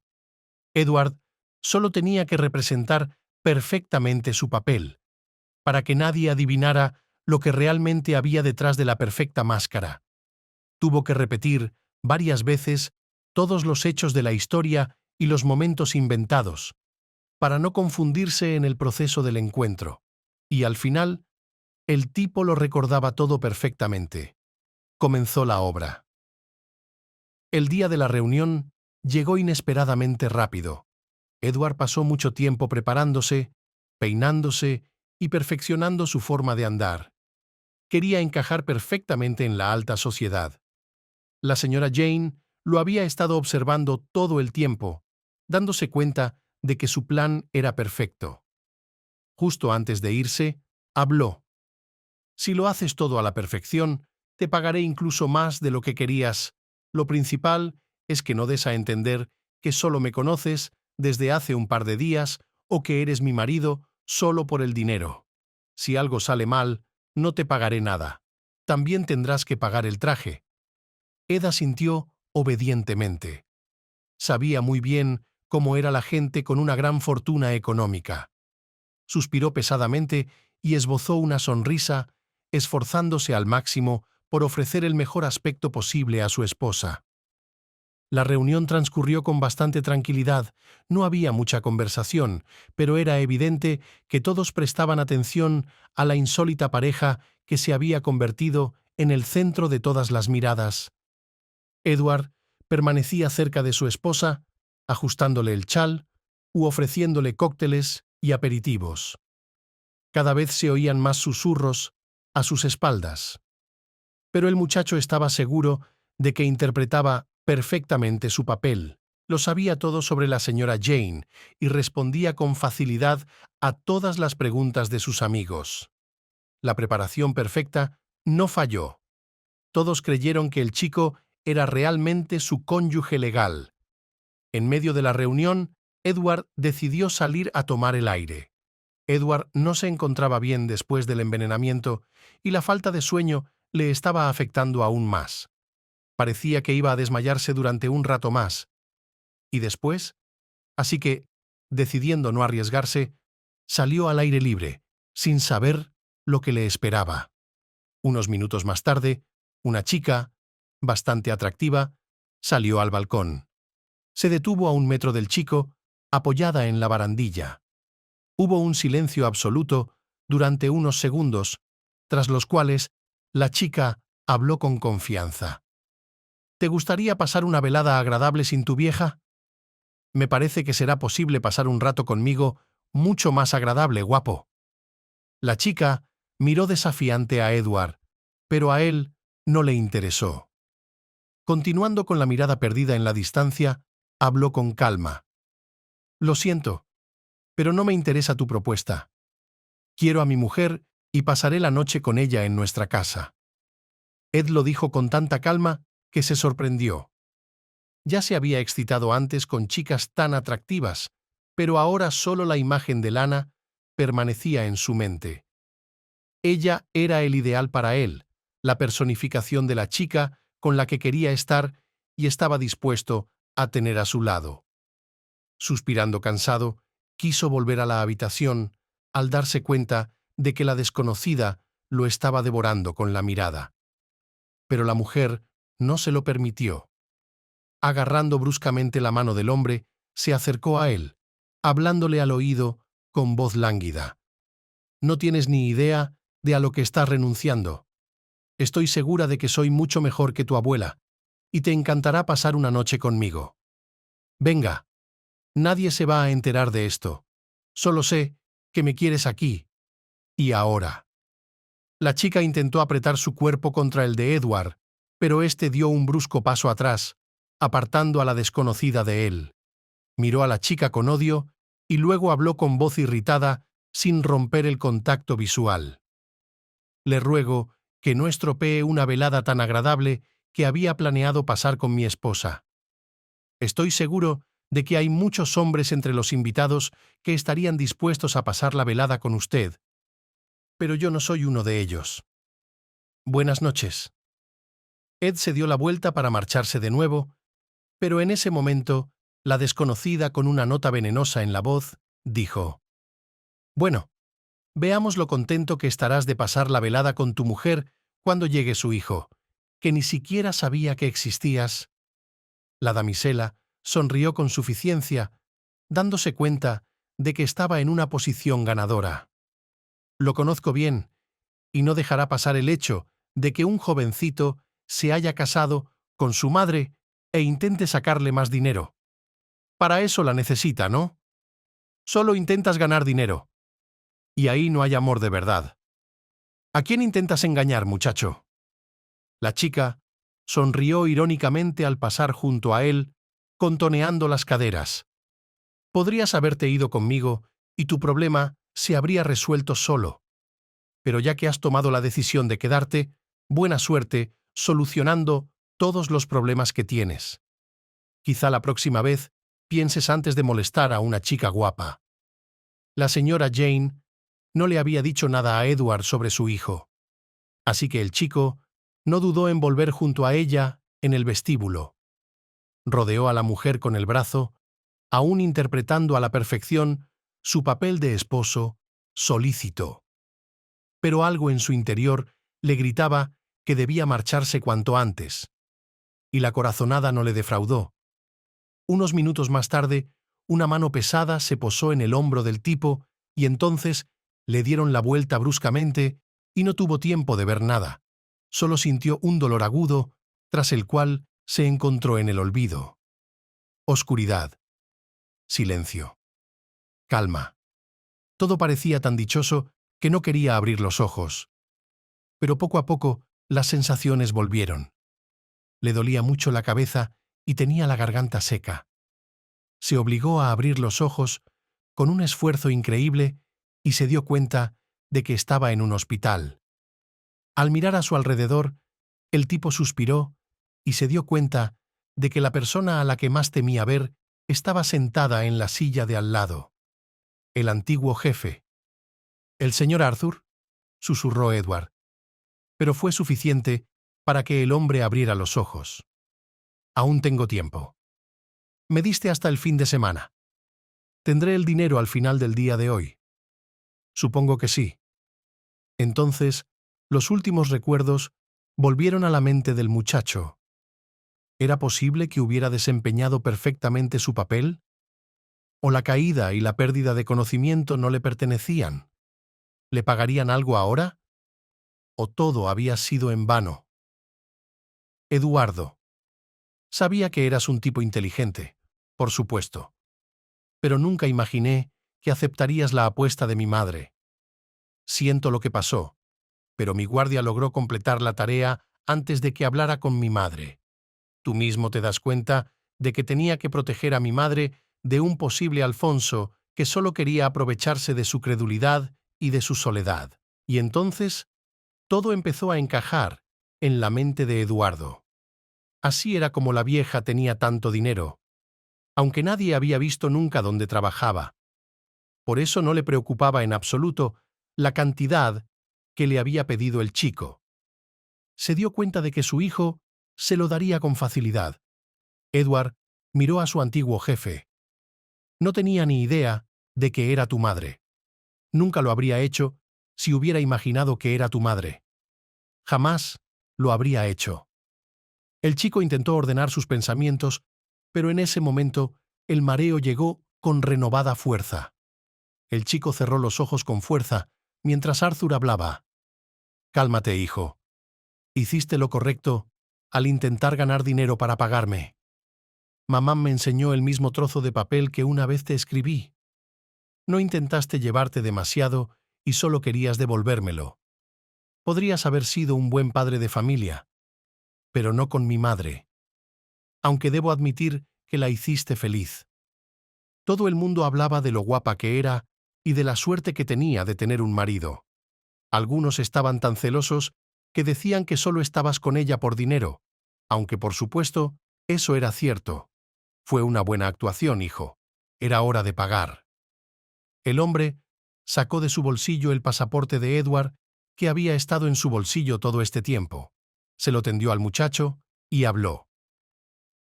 S1: Edward solo tenía que representar perfectamente su papel, para que nadie adivinara lo que realmente había detrás de la perfecta máscara. Tuvo que repetir varias veces todos los hechos de la historia y los momentos inventados, para no confundirse en el proceso del encuentro. Y al final, el tipo lo recordaba todo perfectamente. Comenzó la obra. El día de la reunión llegó inesperadamente rápido. Edward pasó mucho tiempo preparándose, peinándose y perfeccionando su forma de andar. Quería encajar perfectamente en la alta sociedad. La señora Jane lo había estado observando todo el tiempo, dándose cuenta de que su plan era perfecto. Justo antes de irse, habló. «Si lo haces todo a la perfección, te pagaré incluso más de lo que querías. Lo principal es que no des a entender que solo me conoces desde hace un par de días o que eres mi marido solo por el dinero. Si algo sale mal, no te pagaré nada. También tendrás que pagar el traje». Ed asintió obedientemente. Sabía muy bien cómo era la gente con una gran fortuna económica. Suspiró pesadamente y esbozó una sonrisa, esforzándose al máximo por ofrecer el mejor aspecto posible a su esposa. La reunión transcurrió con bastante tranquilidad. No había mucha conversación, pero era evidente que todos prestaban atención a la insólita pareja que se había convertido en el centro de todas las miradas. Edward permanecía cerca de su esposa, ajustándole el chal u ofreciéndole cócteles y aperitivos. Cada vez se oían más susurros a sus espaldas. Pero el muchacho estaba seguro de que interpretaba perfectamente su papel. Lo sabía todo sobre la señora Jane y respondía con facilidad a todas las preguntas de sus amigos. La preparación perfecta no falló. Todos creyeron que el chico era realmente su cónyuge legal. En medio de la reunión, Edward decidió salir a tomar el aire. Edward no se encontraba bien después del envenenamiento y la falta de sueño le estaba afectando aún más. Parecía que iba a desmayarse durante un rato más. ¿Y después? Así que, decidiendo no arriesgarse, salió al aire libre, sin saber lo que le esperaba. Unos minutos más tarde, una chica, bastante atractiva, salió al balcón. Se detuvo a 1 metro del chico, apoyada en la barandilla. Hubo un silencio absoluto durante unos segundos, tras los cuales la chica habló con confianza. ¿Te gustaría pasar una velada agradable sin tu vieja? Me parece que será posible pasar un rato conmigo mucho más agradable, guapo. La chica miró desafiante a Edward, pero a él no le interesó. Continuando con la mirada perdida en la distancia, habló con calma. Lo siento, pero no me interesa tu propuesta. Quiero a mi mujer y pasaré la noche con ella en nuestra casa. Ed lo dijo con tanta calma que se sorprendió. Ya se había excitado antes con chicas tan atractivas, pero ahora solo la imagen de Lana permanecía en su mente. Ella era el ideal para él, la personificación de la chica con la que quería estar y estaba dispuesto a tener a su lado. Suspirando cansado, quiso volver a la habitación al darse cuenta de que la desconocida lo estaba devorando con la mirada. Pero la mujer no se lo permitió. Agarrando bruscamente la mano del hombre, se acercó a él, hablándole al oído con voz lánguida. No tienes ni idea de a lo que estás renunciando. Estoy segura de que soy mucho mejor que tu abuela, y te encantará pasar una noche conmigo. Venga, nadie se va a enterar de esto. Solo sé que me quieres aquí, y ahora. La chica intentó apretar su cuerpo contra el de Edward, pero éste dio un brusco paso atrás, apartando a la desconocida de él. Miró a la chica con odio y luego habló con voz irritada sin romper el contacto visual. Le ruego que no estropee una velada tan agradable que había planeado pasar con mi esposa. Estoy seguro de que hay muchos hombres entre los invitados que estarían dispuestos a pasar la velada con usted, pero yo no soy uno de ellos. Buenas noches. Ed se dio la vuelta para marcharse de nuevo, pero en ese momento, la desconocida, con una nota venenosa en la voz, dijo: «Bueno, veamos lo contento que estarás de pasar la velada con tu mujer cuando llegue su hijo, que ni siquiera sabía que existías». La damisela sonrió con suficiencia, dándose cuenta de que estaba en una posición ganadora. Lo conozco bien, y no dejará pasar el hecho de que un jovencito se haya casado con su madre e intente sacarle más dinero. Para eso la necesita, ¿no? Solo intentas ganar dinero. Y ahí no hay amor de verdad. ¿A quién intentas engañar, muchacho? La chica sonrió irónicamente al pasar junto a él, contoneando las caderas. Podrías haberte ido conmigo y tu problema se habría resuelto solo. Pero ya que has tomado la decisión de quedarte, buena suerte solucionando todos los problemas que tienes. Quizá la próxima vez pienses antes de molestar a una chica guapa. La señora Jane no le había dicho nada a Edward sobre su hijo, así que el chico no dudó en volver junto a ella en el vestíbulo. Rodeó a la mujer con el brazo, aún interpretando a la perfección su papel de esposo solícito. Pero algo en su interior le gritaba que debía marcharse cuanto antes. Y la corazonada no le defraudó. Unos minutos más tarde, una mano pesada se posó en el hombro del tipo y entonces le dieron la vuelta bruscamente y no tuvo tiempo de ver nada. Solo sintió un dolor agudo, tras el cual se encontró en el olvido. Oscuridad. Silencio. Calma. Todo parecía tan dichoso que no quería abrir los ojos. Pero poco a poco las sensaciones volvieron. Le dolía mucho la cabeza y tenía la garganta seca. Se obligó a abrir los ojos con un esfuerzo increíble y se dio cuenta de que estaba en un hospital. Al mirar a su alrededor, el tipo suspiró y se dio cuenta de que la persona a la que más temía ver estaba sentada en la silla de al lado. El antiguo jefe. «¿El señor Arthur?», susurró Edward. Pero fue suficiente para que el hombre abriera los ojos. «Aún tengo tiempo. Me diste hasta el fin de semana. ¿Tendré el dinero al final del día de hoy?» «Supongo que sí». Entonces, los últimos recuerdos volvieron a la mente del muchacho. ¿Era posible que hubiera desempeñado perfectamente su papel? ¿O la caída y la pérdida de conocimiento no le pertenecían? ¿Le pagarían algo ahora? ¿O todo había sido en vano? Eduardo, sabía que eras un tipo inteligente, por supuesto, pero nunca imaginé que aceptarías la apuesta de mi madre. Siento lo que pasó, pero mi guardia logró completar la tarea antes de que hablara con mi madre. Tú mismo te das cuenta de que tenía que proteger a mi madre de un posible Alfonso que solo quería aprovecharse de su credulidad y de su soledad. Y entonces, todo empezó a encajar en la mente de Eduardo. Así era como la vieja tenía tanto dinero, aunque nadie había visto nunca dónde trabajaba. Por eso no le preocupaba en absoluto la cantidad que le había pedido el chico. Se dio cuenta de que su hijo se lo daría con facilidad. Edward miró a su antiguo jefe. No tenía ni idea de que era tu madre. Nunca lo habría hecho si hubiera imaginado que era tu madre. Jamás lo habría hecho. El chico intentó ordenar sus pensamientos, pero en ese momento el mareo llegó con renovada fuerza. El chico cerró los ojos con fuerza mientras Arthur hablaba. Cálmate, hijo. Hiciste lo correcto al intentar ganar dinero para pagarme. Mamá me enseñó el mismo trozo de papel que una vez te escribí. No intentaste llevarte demasiado y solo querías devolvérmelo. Podrías haber sido un buen padre de familia, pero no con mi madre. Aunque debo admitir que la hiciste feliz. Todo el mundo hablaba de lo guapa que era y de la suerte que tenía de tener un marido. Algunos estaban tan celosos que decían que solo estabas con ella por dinero, aunque por supuesto, eso era cierto. Fue una buena actuación, hijo. Era hora de pagar. El hombre sacó de su bolsillo el pasaporte de Edward, que había estado en su bolsillo todo este tiempo. Se lo tendió al muchacho y habló.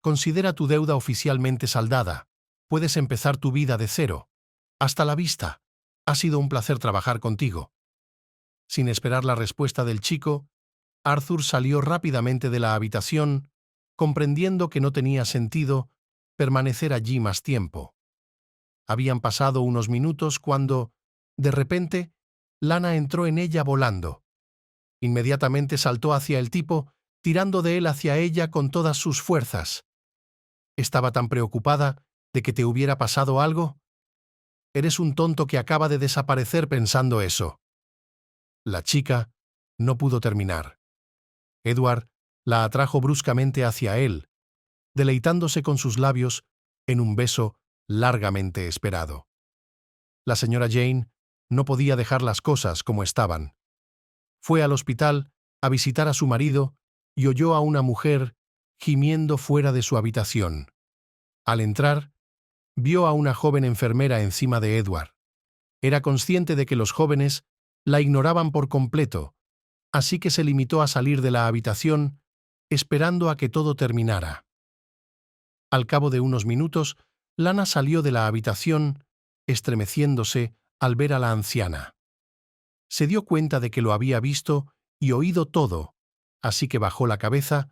S1: Considera tu deuda oficialmente saldada. Puedes empezar tu vida de cero. Hasta la vista. Ha sido un placer trabajar contigo. Sin esperar la respuesta del chico, Arthur salió rápidamente de la habitación, comprendiendo que no tenía sentido permanecer allí más tiempo. Habían pasado unos minutos cuando, de repente, Lana entró en ella volando. Inmediatamente saltó hacia el tipo, tirando de él hacia ella con todas sus fuerzas. ¿Estaba tan preocupada de que te hubiera pasado algo? Eres un tonto que acaba de desaparecer pensando eso. La chica no pudo terminar. Edward la atrajo bruscamente hacia él, deleitándose con sus labios en un beso largamente esperado. La señora Jane no podía dejar las cosas como estaban. Fue al hospital a visitar a su marido y oyó a una mujer gimiendo fuera de su habitación. Al entrar, vio a una joven enfermera encima de Edward. Era consciente de que los jóvenes la ignoraban por completo, así que se limitó a salir de la habitación esperando a que todo terminara. Al cabo de unos minutos, Lana salió de la habitación, estremeciéndose al ver a la anciana. Se dio cuenta de que lo había visto y oído todo, así que bajó la cabeza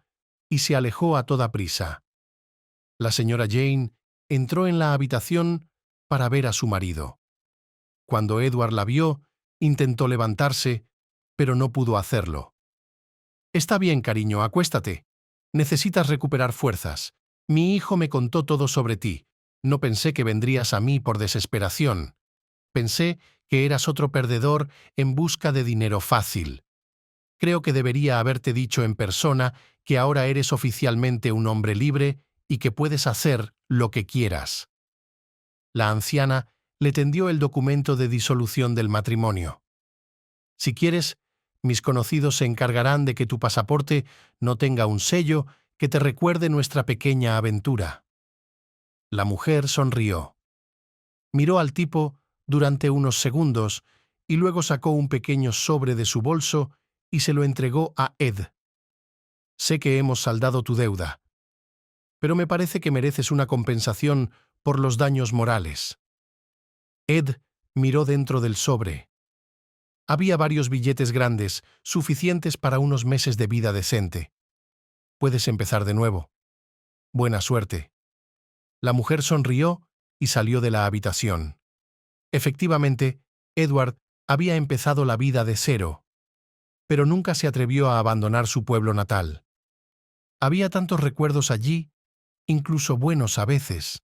S1: y se alejó a toda prisa. La señora Jane entró en la habitación para ver a su marido. Cuando Edward la vio, intentó levantarse, pero no pudo hacerlo. Está bien, cariño, acuéstate. Necesitas recuperar fuerzas. Mi hijo me contó todo sobre ti. No pensé que vendrías a mí por desesperación. Pensé que eras otro perdedor en busca de dinero fácil. Creo que debería haberte dicho en persona que ahora eres oficialmente un hombre libre y que puedes hacer lo que quieras. La anciana le tendió el documento de disolución del matrimonio. Si quieres, mis conocidos se encargarán de que tu pasaporte no tenga un sello que te recuerde nuestra pequeña aventura. La mujer sonrió. Miró al tipo durante unos segundos y luego sacó un pequeño sobre de su bolso y se lo entregó a Ed. Sé que hemos saldado tu deuda, pero me parece que mereces una compensación por los daños morales. Ed miró dentro del sobre. Había varios billetes grandes, suficientes para unos meses de vida decente. Puedes empezar de nuevo. Buena suerte. La mujer sonrió y salió de la habitación. Efectivamente, Edward había empezado la vida de cero, pero nunca se atrevió a abandonar su pueblo natal. Había tantos recuerdos allí, incluso buenos a veces.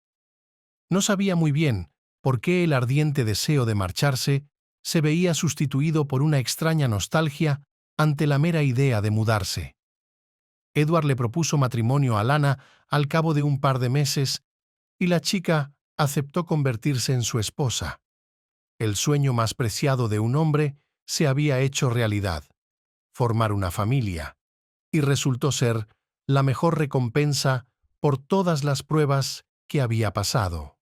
S1: No sabía muy bien por qué el ardiente deseo de marcharse se veía sustituido por una extraña nostalgia ante la mera idea de mudarse. Edward le propuso matrimonio a Lana al cabo de un par de meses y la chica aceptó convertirse en su esposa. El sueño más preciado de un hombre se había hecho realidad, formar una familia, y resultó ser la mejor recompensa por todas las pruebas que había pasado.